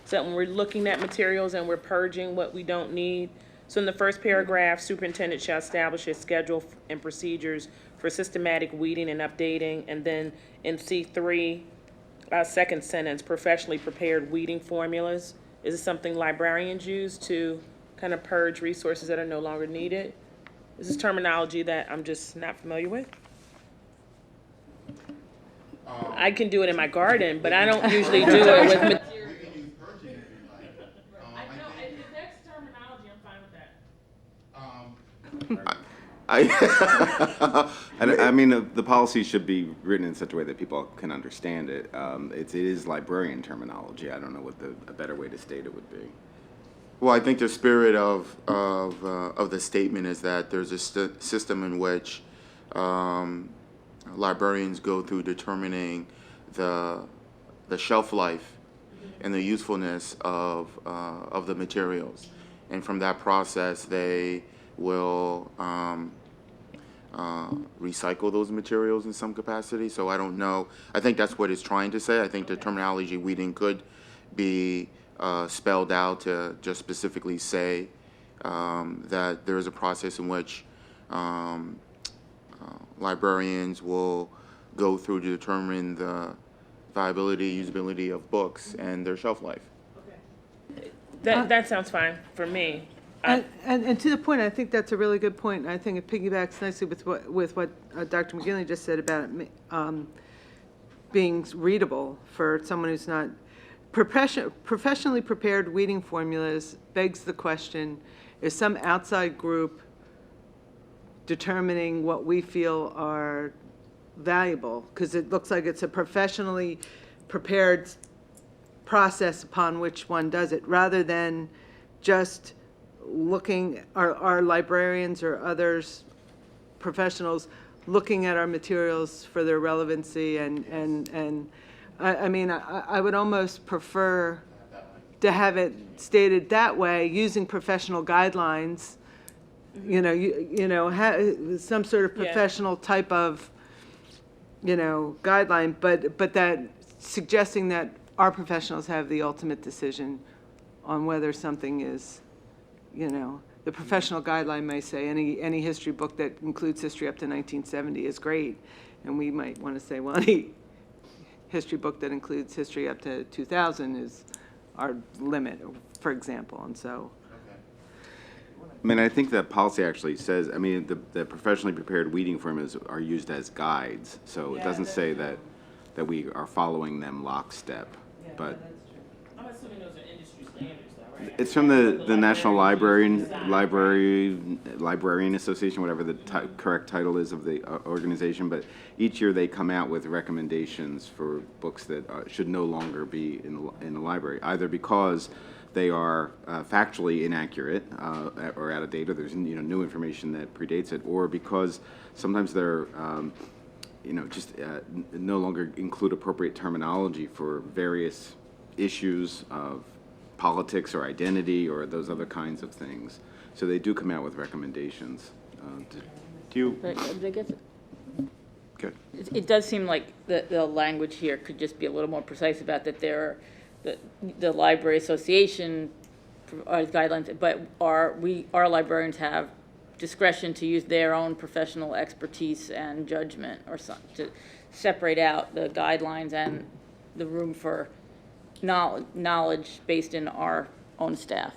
So when we're looking at materials and we're purging what we don't need. So in the first paragraph, superintendent shall establish a schedule and procedures for systematic weeding and updating. And then in C3, second sentence, professionally prepared weeding formulas. Is this something librarians use to kind of purge resources that are no longer needed? Is this terminology that I'm just not familiar with? I can do it in my garden, but I don't usually do it with material. We can use purging if you like. If that's terminology, I'm fine with that. I mean, the policy should be written in such a way that people can understand it. It is librarian terminology. I don't know what a better way to state it would be. Well, I think the spirit of the statement is that there's a system in which librarians go through determining the shelf life and the usefulness of the materials. And from that process, they will recycle those materials in some capacity. So I don't know. I think that's what it's trying to say. I think the terminology weeding could be spelled out to just specifically say that there is a process in which librarians will go through to determine the viability, usability of books and their shelf life. That sounds fine for me. And to the point, I think that's a really good point. I think it piggybacks nicely with what Dr. McGinley just said about it being readable for someone who's not. Professionally prepared weeding formulas begs the question, is some outside group determining what we feel are valuable? Because it looks like it's a professionally prepared process upon which one does it, rather than just looking, our librarians or others, professionals, looking at our materials for their relevancy and I mean, I would almost prefer to have it stated that way, using professional guidelines, some sort of professional type of, guideline, but that suggesting that our professionals have the ultimate decision on whether something is, the professional guideline may say any history book that includes history up to 1970 is great, and we might want to say, well, any history book that includes history up to 2000 is our limit, for example, and so. I mean, I think that policy actually says, I mean, the professionally prepared weeding formulas are used as guides, so it doesn't say that we are following them lockstep, but. I'm assuming those are industry standards, though, right? It's from the National Librarian Association, whatever the correct title is of the organization, but each year they come out with recommendations for books that should no longer be in the library, either because they are factually inaccurate or out of date, or there's new information that predates it, or because sometimes they're just no longer include appropriate terminology for various issues of politics or identity or those other kinds of things. So they do come out with recommendations. Do you, But I guess good. it does seem like the language here could just be a little more precise about that there are, the Library Association provides guidelines, but our librarians have discretion to use their own professional expertise and judgment or to separate out the guidelines and the room for knowledge based in our own staff.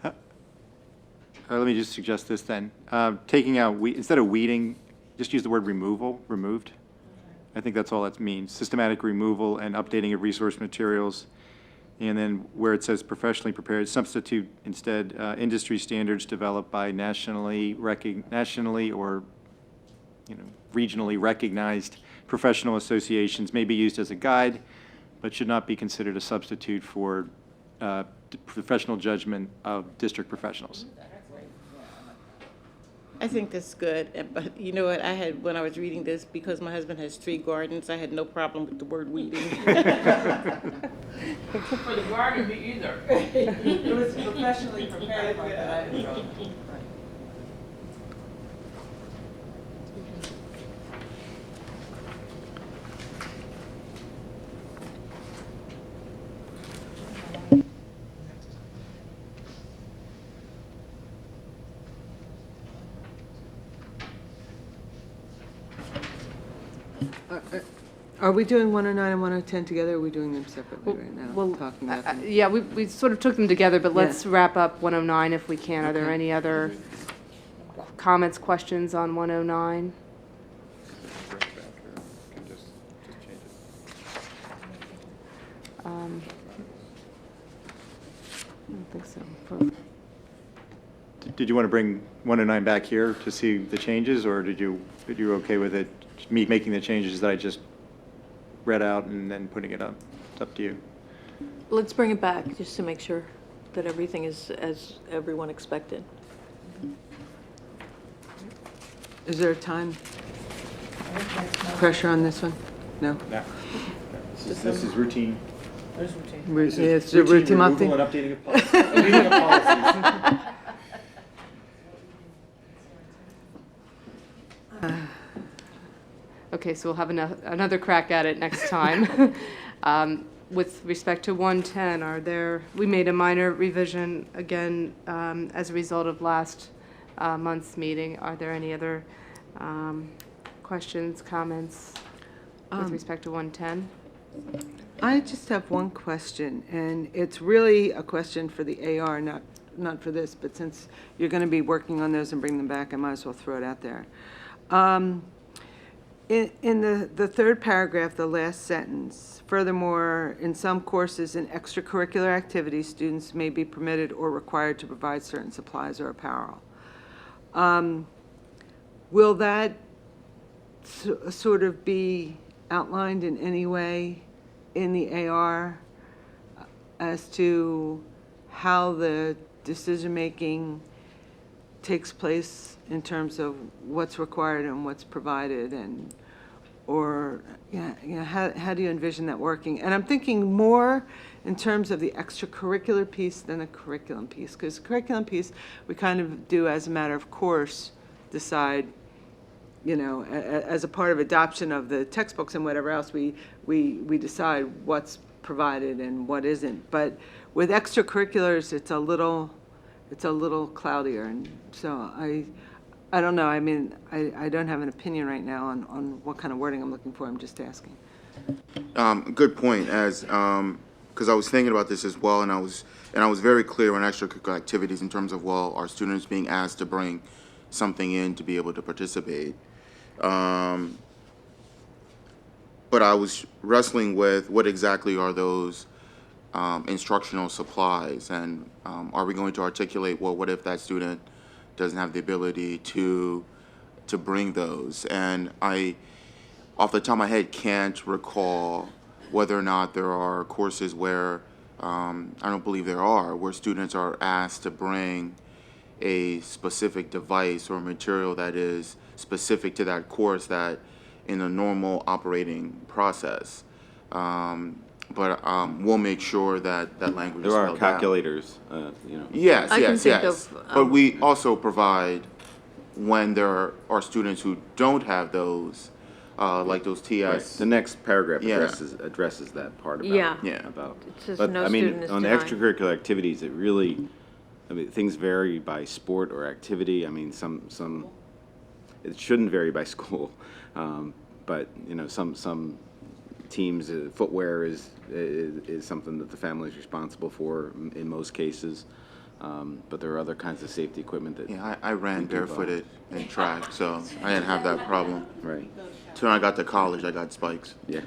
Let me just suggest this then. Taking out, instead of weeding, just use the word removed. I think that's all that means. Systematic removal and updating of resource materials. And then where it says professionally prepared, substitute instead industry standards developed by nationally or regionally recognized professional associations may be used as a guide, but should not be considered a substitute for professional judgment of district professionals. I think that's good, but you know what, when I was reading this, because my husband has 3 gardens, I had no problem with the word weeding. For the garden, me either. It was professionally prepared like that. Are we doing 109 and 110 together, or are we doing them separately right now? Well, Talking about them? yeah, we sort of took them together, but let's wrap up 109 if we can. Are there Okay. any other comments, questions on 109? I don't think so. Did you want to bring 109 back here to see the changes, or did you okay with it, me making the changes that I just read out and then putting it up? It's up to you. Let's bring it back, just to make sure that everything is as everyone expected. Is there a time? Pressure on this one? No? No. This is routine. It's a routine month thing? Removal and updating of policies. Updating of policies. Okay, so we'll have another crack at it next time. With respect to 110, we made a minor revision again as a result of last month's meeting. Are there any other questions, comments with respect to 110? I just have one question, and it's really a question for the AR, not for this, but since you're going to be working on those and bring them back, I might as well throw it out there. In the third paragraph, the last sentence, furthermore, in some courses and extracurricular activities, students may be permitted or required to provide certain supplies or apparel. Will that sort of be outlined in any way in the AR as to how the decision-making takes place in terms of what's required and what's provided, and how do you envision that working? And I'm thinking more in terms of the extracurricular piece than the curriculum piece, because the curriculum piece we kind of do as a matter of course decide, as a part of adoption of the textbooks and whatever else, we decide what's provided and what isn't. But with extracurriculars, it's a little cloudier, and so I don't know. I mean, I don't have an opinion right now on what kind of wording I'm looking for. I'm just asking. Good point, because I was thinking about this as well, and I was very clear on extracurricular activities in terms of, well, are students being asked to bring something in to be able to participate? But I was wrestling with what exactly are those instructional supplies, and are we going to articulate, well, what if that student doesn't have the ability to bring those? And I, off the top of my head, can't recall whether or not there are courses where, I don't believe there are, where students are asked to bring a specific device or material that is specific to that course that in a normal operating process. But we'll make sure that that language is There are spelled out. calculators, Yes, I can yes, think yes. of, But we also provide, when there are students who don't have those, like those TS. Right. The next paragraph Yeah. addresses that part about. Yeah. Yeah. About. It says But, no I mean, student is on the denied. extracurricular activities, it really, things vary by sport or activity. I mean, some, it shouldn't vary by school. But, some teams, footwear is something that the family is responsible for in most cases. But there are other kinds of safety equipment that. Yeah, I ran barefooted in track, so I didn't have that problem. Right, So when I got to college, I got spikes. yeah.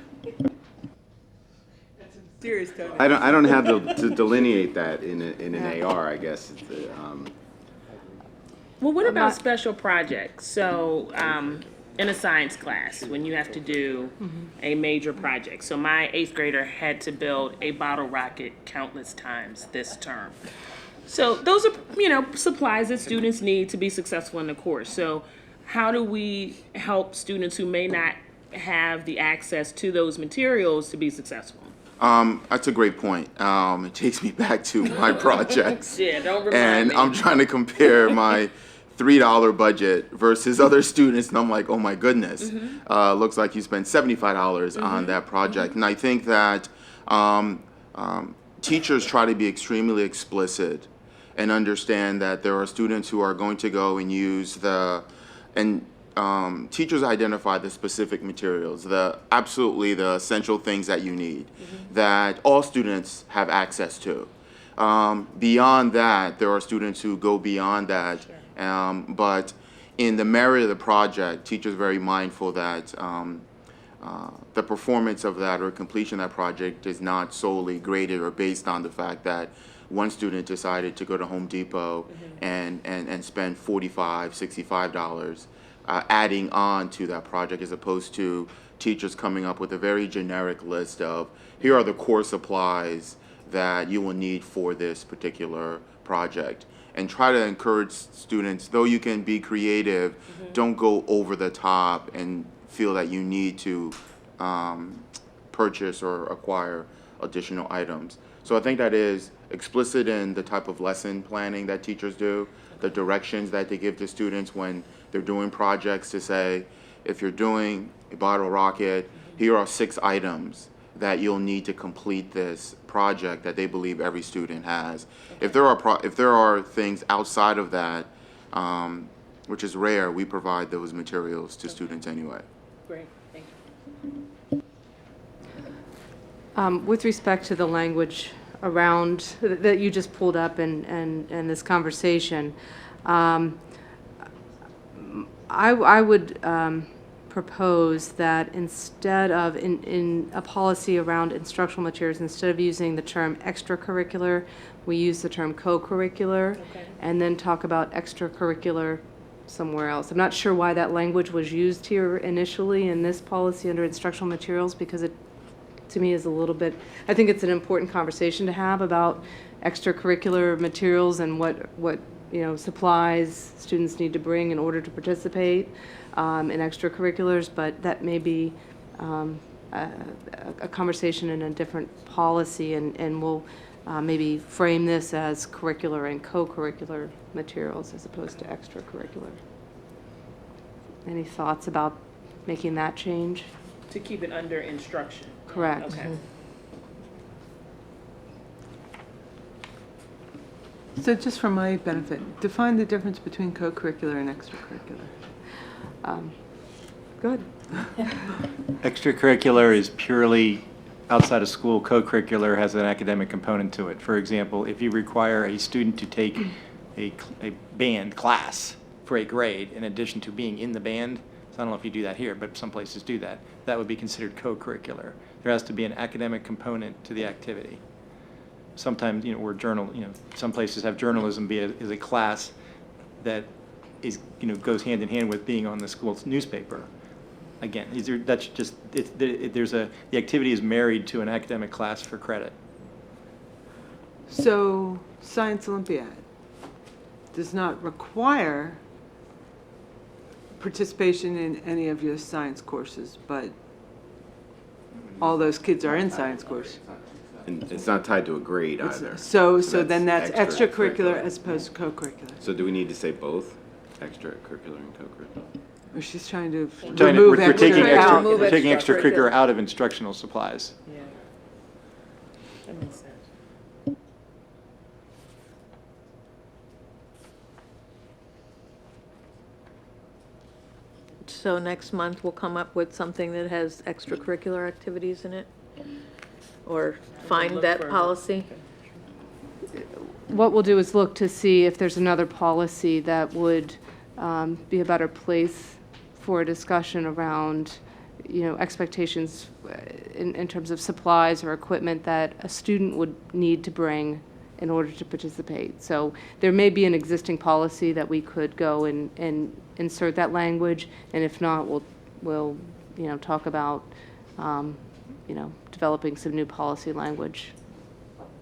Serious, Tony. I don't have to delineate that in an AR, I guess. It's, Well, what about special projects? So, in a science class, when you have to do a major project. So my 8th grader had to build a bottle rocket countless times this term. So those are, supplies that students need to be successful in the course. So how do we help students who may not have the access to those materials to be successful? That's a great point. It takes me back to my projects. Yeah, don't remind And me. I'm trying to compare my $3 budget versus other students, and I'm like, oh my goodness, looks like you spent $75 on that project. And I think that teachers try to be extremely explicit and understand that there are students who are going to go and use teachers identify the specific materials, absolutely the essential things that you need, that all students have access to. Beyond that, there are students who go beyond that. But in the merit of the project, teachers are very mindful that the performance of that or completion of that project is not solely graded or based on the fact that one student decided to go to Home Depot and spend $45, $65 adding on to that project, as opposed to teachers coming up with a very generic list of, here are the core supplies that you will need for this particular project. And try to encourage students, though you can be creative, don't go over the top and feel that you need to purchase or acquire additional items. So I think that is explicit in the type of lesson planning that teachers do, the directions that they give to students when they're doing projects to say, if you're doing a bottle rocket, here are 6 items that you'll need to complete this project that they believe every student has. If there are things outside of that, which is rare, we provide those materials to students anyway. Great, thank you. With respect to the language around, that you just pulled up in this conversation, I would propose that instead of, in a policy around instructional materials, instead of using the term extracurricular, we use the term co-curricular, and then talk about extracurricular somewhere else. I'm not sure why that language was used here initially in this policy under instructional materials, because it, to me, is a little bit, I think it's an important conversation to have about extracurricular materials and what supplies students need to bring in order to participate in extracurriculars, but that may be a conversation in a different policy, and we'll maybe frame this as curricular and co-curricular materials as opposed to extracurricular. Any thoughts about making that change? To keep it under instruction. Correct. Okay. So just for my benefit, define the difference between co-curricular and extracurricular. Good. Extracurricular is purely outside of school. Co-curricular has an academic component to it. For example, if you require a student to take a band class for a grade in addition to being in the band, so I don't know if you do that here, but some places do that, that would be considered co-curricular. There has to be an academic component to the activity. Sometimes, some places have journalism be is a class that is, goes hand in hand with being on the school's newspaper. Again, that's just, the activity is married to an academic class for credit. So Science Olympiad does not require participation in any of your science courses, but all those kids are in science courses. And it's not tied to a grade either. So then that's extra- extracurricular as opposed to co-curricular. So do we need to say both, extracurricular and co-curricular? Or she's trying to We're remove taking extra out. we're taking extracurricular out of instructional supplies. Yeah. That makes sense. So next month, we'll come up with something that has extracurricular activities in it? Or find look that for- policy? What we'll do is look to see if there's another policy that would be a better place for a discussion around, expectations in terms of supplies or equipment that a student would need to bring in order to participate. So there may be an existing policy that we could go and insert that language, and if not, we'll talk about, developing some new policy language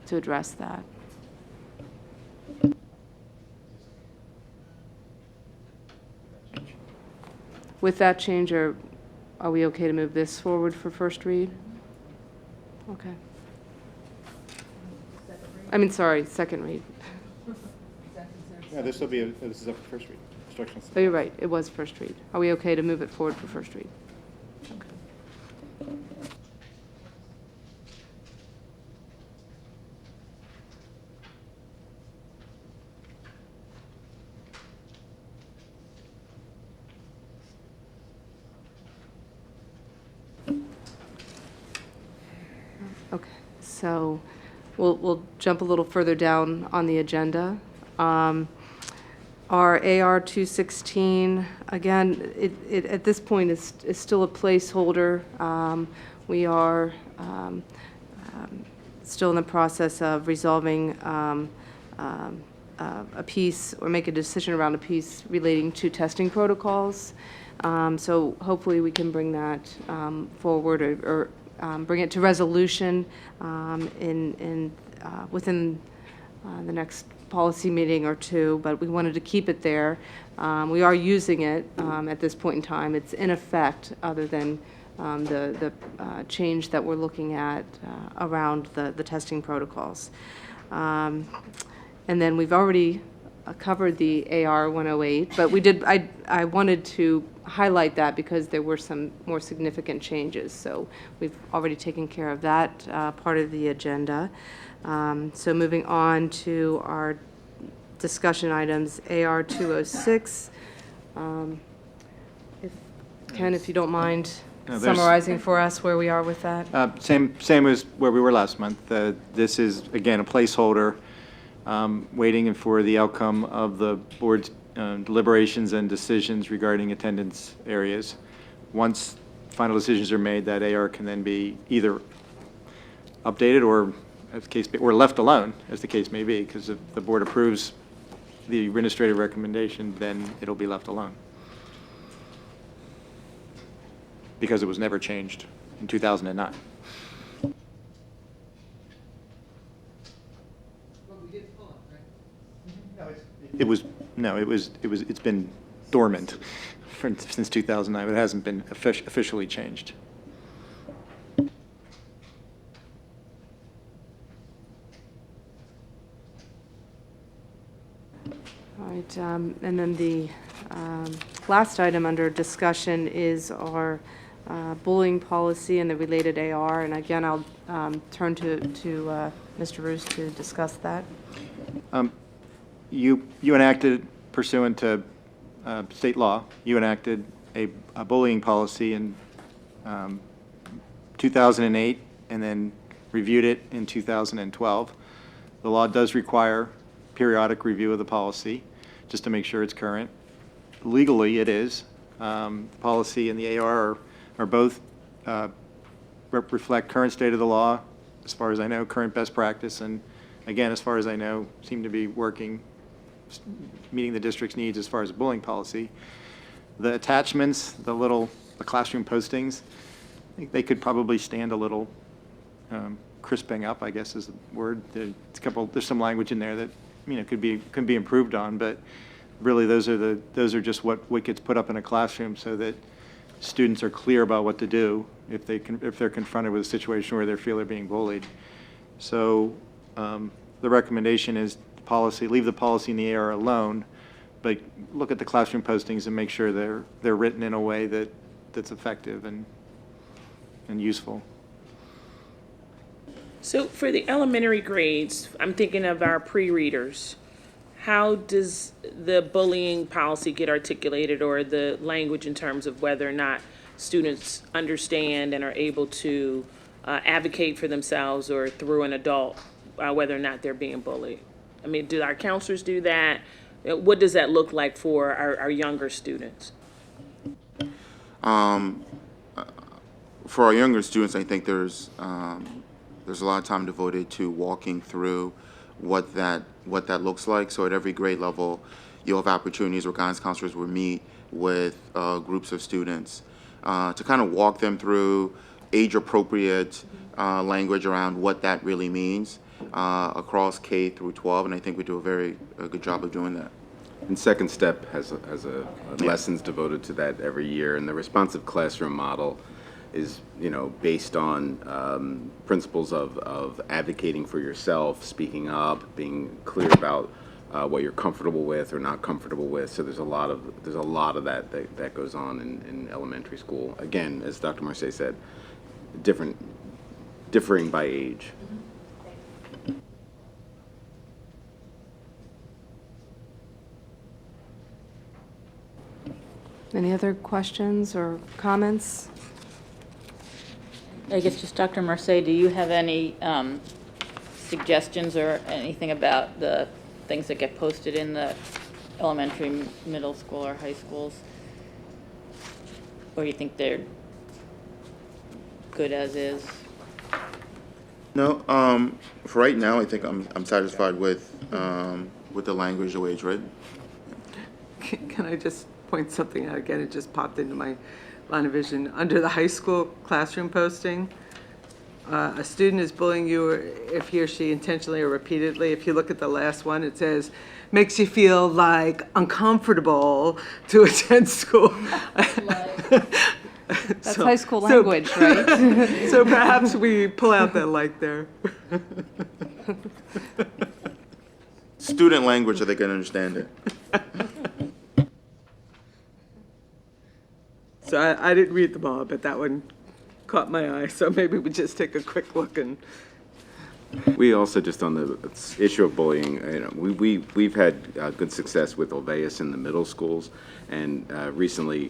to address that. With that change, are we okay to move this forward for first read? Okay. Second read. Yeah, this is up for first read. Instructional. Oh, you're right, it was first read. Are we okay to move it forward for first read? Okay, so we'll jump a little further down on the agenda. Our AR 216, again, it at this point is still a placeholder. We are still in the process of resolving a piece, or make a decision around a piece relating to testing protocols. So hopefully we can bring that forward, or bring it to resolution within the next policy meeting or two, but we wanted to keep it there. We are using it at this point in time. It's in effect, other than the change that we're looking at around the testing protocols. And then we've already covered the AR 108, but I wanted to highlight that because there were some more significant changes. So we've already taken care of that part of the agenda. So moving on to our discussion items, AR 206. Ken, if you don't mind No, there's- summarizing for us where we are with that. Same as where we were last month. This is, again, a placeholder, waiting for the outcome of the board's deliberations and decisions regarding attendance areas. Once final decisions are made, that AR can then be either updated or, as the case, or left alone, as the case may be, because if the board approves the administrative recommendation, then it'll be left alone. Because it was never changed in 2009. It's been dormant since 2009, but it hasn't been officially changed. All right, and then the last item under discussion is our bullying policy and the related AR, and again, I'll turn to Mr. Roos to discuss that. You enacted, pursuant to state law, you enacted a bullying policy in 2008 and then reviewed it in 2012. The law does require periodic review of the policy, just to make sure it's current. Legally, it is. The policy and the AR are both reflect current state of the law, as far as I know, current best practice, and again, as far as I know, seem to be working, meeting the district's needs as far as bullying policy. The attachments, the classroom postings, I think they could probably stand a little crisping up, I guess is the word. There's some language in there that could be improved on, but really those are just what gets put up in a classroom so that students are clear about what to do if they're confronted with a situation where they feel they're being bullied. So the recommendation is leave the policy in the AR alone, but look at the classroom postings and make sure they're written in a way that's effective and useful. So for the elementary grades, I'm thinking of our pre-readers. How does the bullying policy get articulated, or the language in terms of whether or not students understand and are able to advocate for themselves or through an adult, whether or not they're being bullied? I mean, do our counselors do that? What does that look like for our younger students? For our younger students, I think there's a lot of time devoted to walking through what that looks like. So at every grade level, you'll have opportunities where guidance counselors will meet with groups of students to kind of walk them through age-appropriate language around what that really means across K through 12, and I think we do a good job of doing that. And Second Step has lessons devoted to that every year, and the responsive classroom model is, based on principles of advocating for yourself, speaking up, being clear about what you're comfortable with or not comfortable with. So there's a lot of that goes on in elementary school. Again, as Dr. Marseille said, differing by age. Any other questions or comments? I guess just Dr. Marseille, do you have any suggestions or anything about the things that get posted in the elementary, middle school, or high schools? Or you think they're good as is? No, for right now, I think I'm satisfied with the language the way it's written. Can I just point something out again? It just popped into my line of vision. Under the high school classroom posting, a student is bullying you, or if he or she intentionally or repeatedly, if you look at the last one, it says, makes you feel like uncomfortable to attend school. That's high school language, right? So perhaps we pull out that like there. Student language so they can understand it. So I didn't read them all, but that one caught my eye, so maybe we just take a quick look and. We also, just on the issue of bullying, you know, we've had good success with Olveus in the middle schools, and recently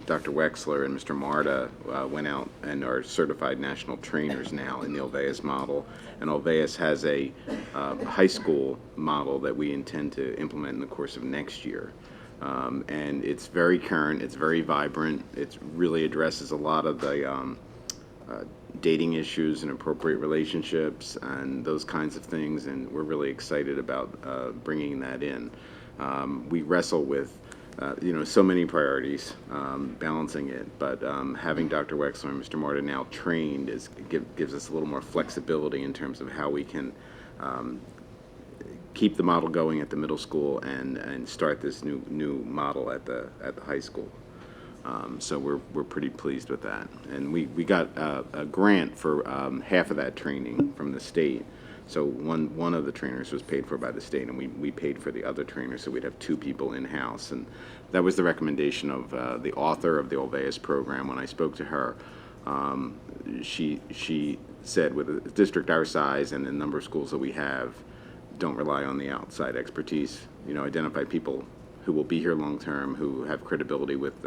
Dr. Wexler and Mr. Marta went out and are certified national trainers now in the Olveus model, and Olveus has a high school model that we intend to implement in the course of next year. And it's very current, it's very vibrant, it really addresses a lot of the dating issues and appropriate relationships and those kinds of things, and we're really excited about bringing that in. We wrestle with so many priorities, balancing it, but having Dr. Wexler and Mr. Marta now trained gives us a little more flexibility in terms of how we can keep the model going at the middle school and start this new model at the high school. So we're pretty pleased with that, and we got a grant for half of that training from the state. So one of the trainers was paid for by the state, and we paid for the other trainer, so we'd have two people in house. And that was the recommendation of the author of the Olveus program. When I spoke to her, she said, with a district our size and the number of schools that we have, don't rely on the outside expertise. Identify people who will be here long term, who have credibility with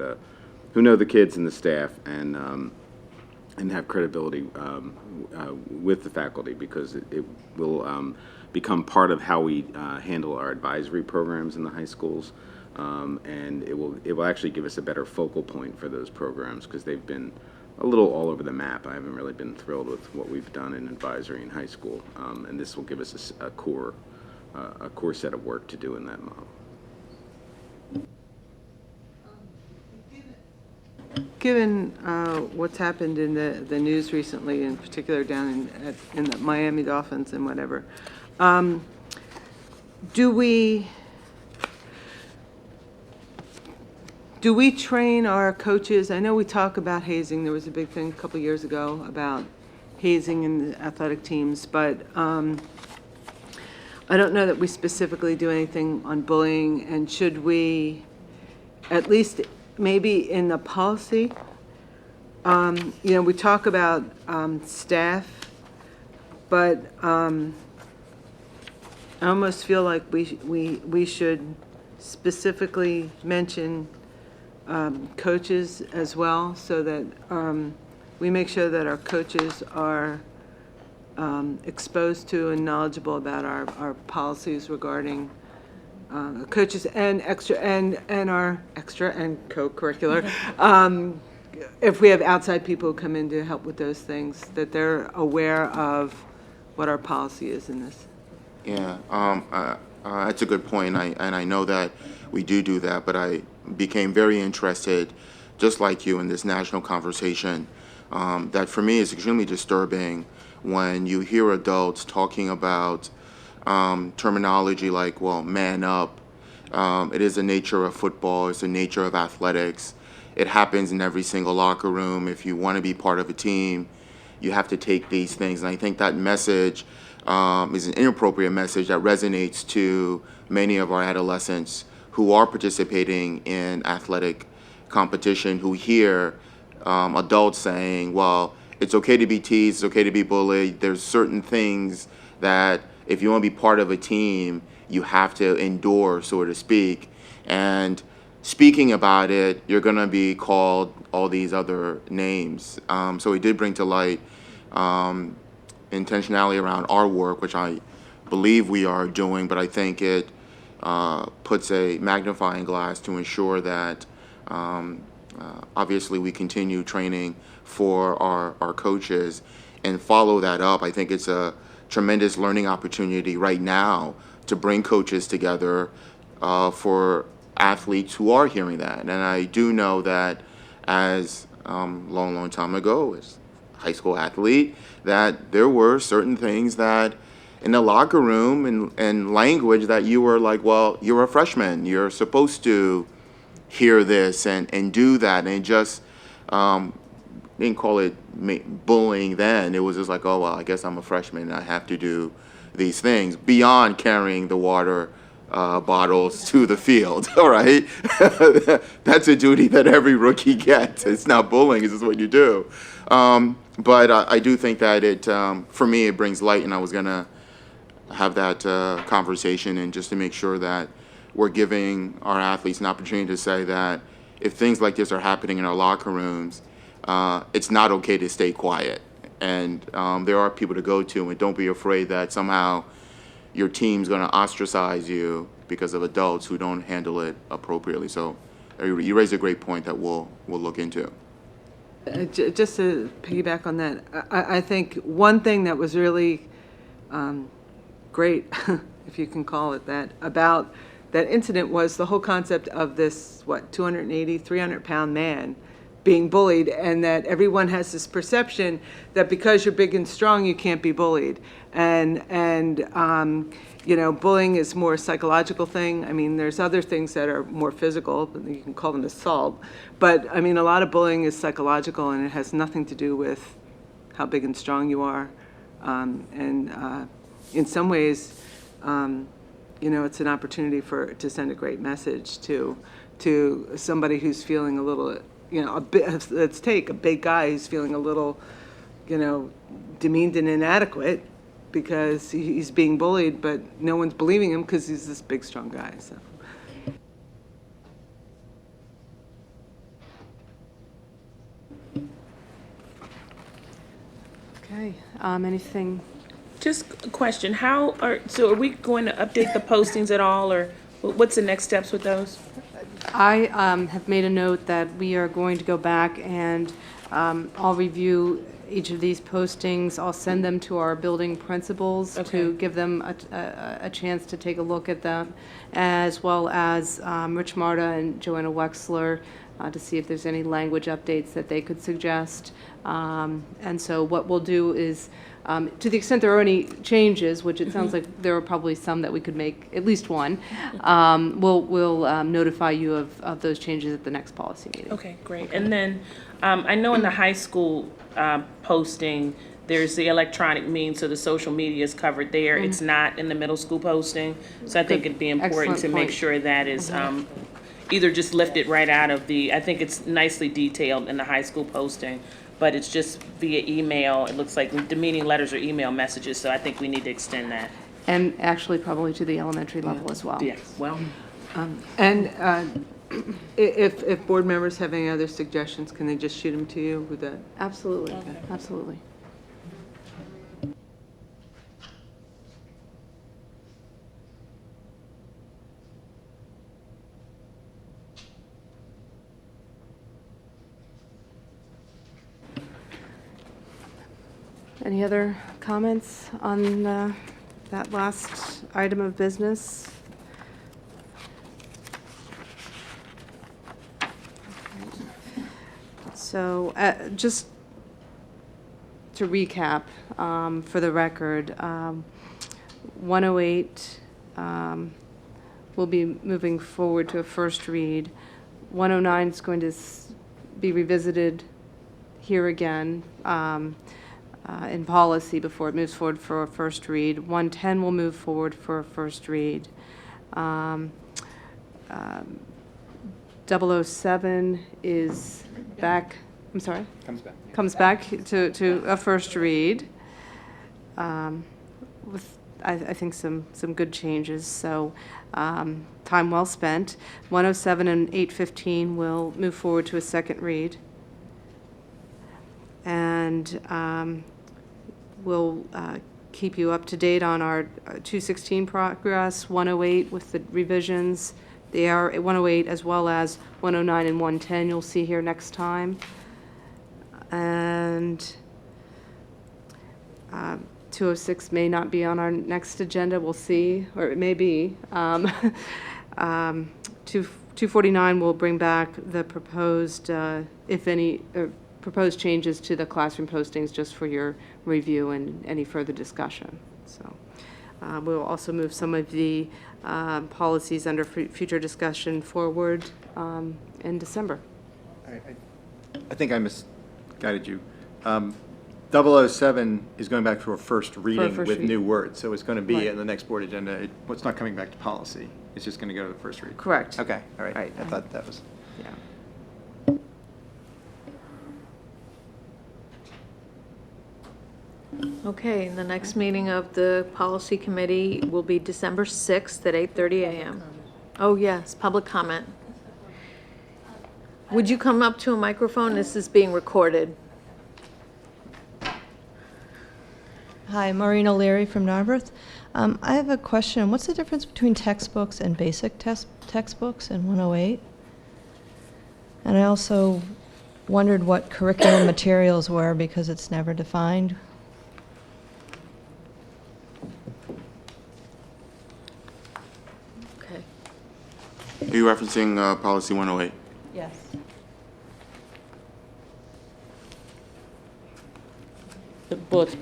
who know the kids and the staff, and have credibility with the faculty, because it will become part of how we handle our advisory programs in the high schools, and it will actually give us a better focal point for those programs, because they've been a little all over the map. I haven't really been thrilled with what we've done in advisory in high school, and this will give us a core set of work to do in that model. Given what's happened in the news recently, in particular down in the Miami Dolphins and whatever, do we train our coaches? I know we talk about hazing. There was a big thing a couple years ago about hazing in the athletic teams, but I don't know that we specifically do anything on bullying. And should we, at least maybe in the policy, we talk about staff, but I almost feel like we should specifically mention coaches as well, so that we make sure that our coaches are exposed to and knowledgeable about our policies regarding coaches and extra and our extra and co-curricular. If we have outside people who come in to help with those things, that they're aware of what our policy is in this. Yeah, that's a good point, and I know that we do that, but I became very interested, just like you, in this national conversation, that for me is extremely disturbing when you hear adults talking about terminology like, well, man up. It is the nature of football. It's the nature of athletics. It happens in every single locker room. If you want to be part of a team, you have to take these things. And I think that message is an inappropriate message that resonates to many of our adolescents who are participating in athletic competition, who hear adults saying, well, it's okay to be teased, it's okay to be bullied. There's certain things that if you want to be part of a team, you have to endure, so to speak. And speaking about it, you're going to be called all these other names. So it did bring to light intentionality around our work, which I believe we are doing, but I think it puts a magnifying glass to ensure that obviously we continue training for our coaches and follow that up. I think it's a tremendous learning opportunity right now to bring coaches together for athletes who are hearing that. And I do know that as long time ago, as high school athlete, that there were certain things that in the locker room and language that you were like, well, you're a freshman, you're supposed to hear this and do that, and just didn't call it bullying then. It was just like, oh, well, I guess I'm a freshman and I have to do these things beyond carrying the water bottles to the field. All right, that's a duty that every rookie gets. It's not bullying. It's just what you do. But I do think that for me, it brings light, and I was gonna have that conversation, and just to make sure that we're giving our athletes an opportunity to say that if things like this are happening in our locker rooms, it's not okay to stay quiet. And there are people to go to, and don't be afraid that somehow your team's going to ostracize you because of adults who don't handle it appropriately. So you raise a great point that we'll look into. Just to piggyback on that, I think one thing that was really great, if you can call it that, about that incident was the whole concept of this, 280, 300-pound man being bullied, and that everyone has this perception that because you're big and strong, you can't be bullied. And bullying is more a psychological thing. I mean, there's other things that are more physical. You can call them assault. But, I mean, a lot of bullying is psychological, and it has nothing to do with how big and strong you are. In some ways, it's an opportunity to send a great message to somebody who's feeling a little, let's take a big guy who's feeling a little, demeaned and inadequate because he's being bullied, but no one's believing him because he's this big, strong guy. So. Okay, anything? Just a question, so are we going to update the postings at all, or what's the next steps with those? I have made a note that we are going to go back and I'll review each of these postings. I'll send them to our building principals to give them a chance to take a look at them, as well as Rich Marta and Joanna Wexler to see if there's any language updates that they could suggest. And so what we'll do is, to the extent there are any changes, which it sounds like there are probably some that we could make, at least one, we'll notify you of those changes at the next policy meeting. Okay, great. And then I know in the high school posting, there's the electronic means, so the social media is covered there. It's not in the middle school posting. So I think it'd be important to make sure that is either just lifted right out of I think it's nicely detailed in the high school posting, but it's just via email. It looks like demeaning letters or email messages, so I think we need to extend that. And actually probably to the elementary level as well. Yeah, well. If board members have any other suggestions, can they just shoot them to you with that? Absolutely, absolutely. Any other comments on that last item of business? So just to recap, for the record, 108 will be moving forward to a first read. 109 is going to be revisited here again in policy before it moves forward for a first read. 110 will move forward for a first read. 007 is back, I'm sorry? Comes back to a first read with, I think, some good changes. So time well spent. 107 and 815 will move forward to a second read. And we'll keep you up to date on our 216 progress, 108 with the revisions. They are 108 as well as 109 and 110 you'll see here next time. And 206 may not be on our next agenda, we'll see, or it may be. 249 will bring back the proposed, if any, proposed changes to the classroom postings just for your review and any further discussion. So we'll also move some of the policies under future discussion forward in December. I think I misguided you. 007 is going back for a first reading first with read. new words, so it's going to be Right. in the next board agenda. It's not coming back to policy. It's just going to go to the first read. Correct. Okay, all right. Right. I thought that was. Yeah. Okay, the next meeting of the policy committee will be December 6th at 8:30 a.m. Oh, yes, public comment. Would you come up to a microphone? This is being recorded. Hi, Maureen O'Leary from Narberth. I have a question. What's the difference between textbooks and basic textbooks in 108? And I also wondered what curriculum materials were because it's never defined. Okay. Are you referencing policy 108? Yes. The bullets,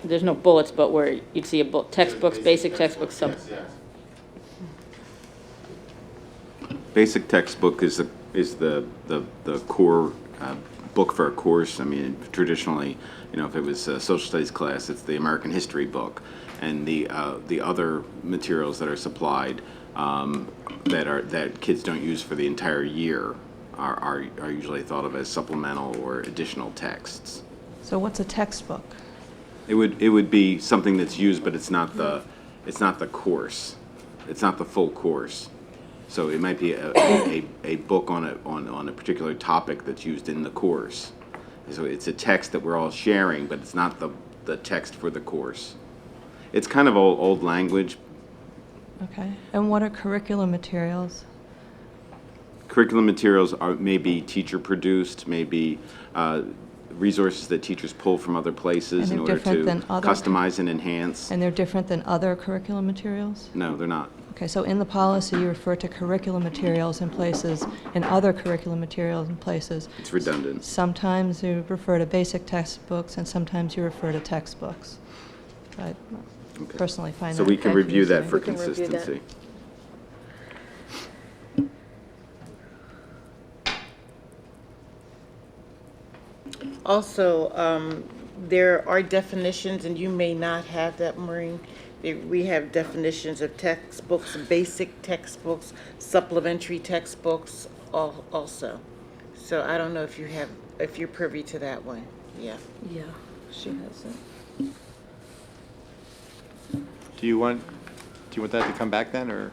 there's no bullets, but where you'd see a textbooks, basic textbooks, Basic textbook is the core book for a course. I mean, traditionally, if it was a social studies class, it's the American history book, and the other materials that are supplied that kids don't use for the entire year are usually thought of as supplemental or additional texts. So what's a textbook? It would be something that's used, but it's not the course. It's not the full course. So it might be a book on a particular topic that's used in the course. So it's a text that we're all sharing, but it's not the text for the course. It's kind of old language. Okay. And what are curriculum materials? Curriculum materials may be teacher produced, maybe resources that teachers pull from other places And in they're order to different than other customize and enhance. And they're different than other curriculum materials? No, they're not. Okay, so in the policy, you refer to curriculum materials in places, and other curriculum materials in places. It's redundant. Sometimes you refer to basic textbooks, and sometimes you refer to textbooks. I personally find that So we can review that for We can review that. consistency. Also, there are definitions, and you may not have that, Maureen. We have definitions of textbooks, basic textbooks, supplementary textbooks also. So I don't know if you're privy to that one. Yeah. Yeah, she has it. Do you want that to come back then, or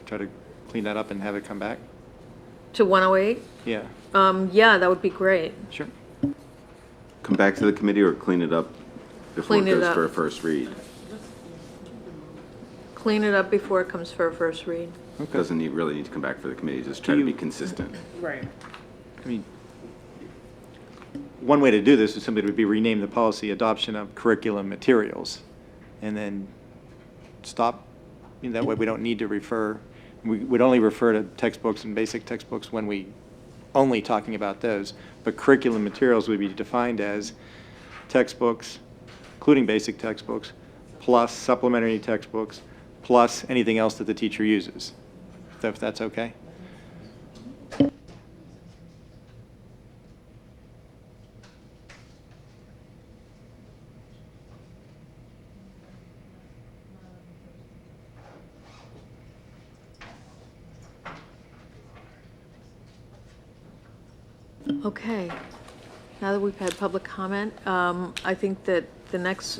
try to clean that up and have it come back? To 108? Yeah, Yeah, that would be great. sure. Come back to the committee or clean it up before it Clean it goes up. for a first read? Clean it up before it comes for a first read. Doesn't really need to come back for the committee, just try to be consistent. Right. I mean, one way to do this is simply to be rename the policy adoption of curriculum materials, and then stop. That way we don't need to refer, we would only refer to textbooks and basic textbooks when we only talking about those. But curriculum materials would be defined as textbooks, including basic textbooks, plus supplementary textbooks, plus anything else that the teacher uses. If that's okay? Okay. Now that we've had public comment, I think that the next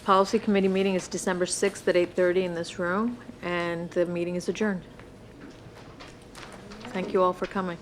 policy committee meeting is December 6th at 8:30 in this room, and the meeting is adjourned. Thank you all for coming.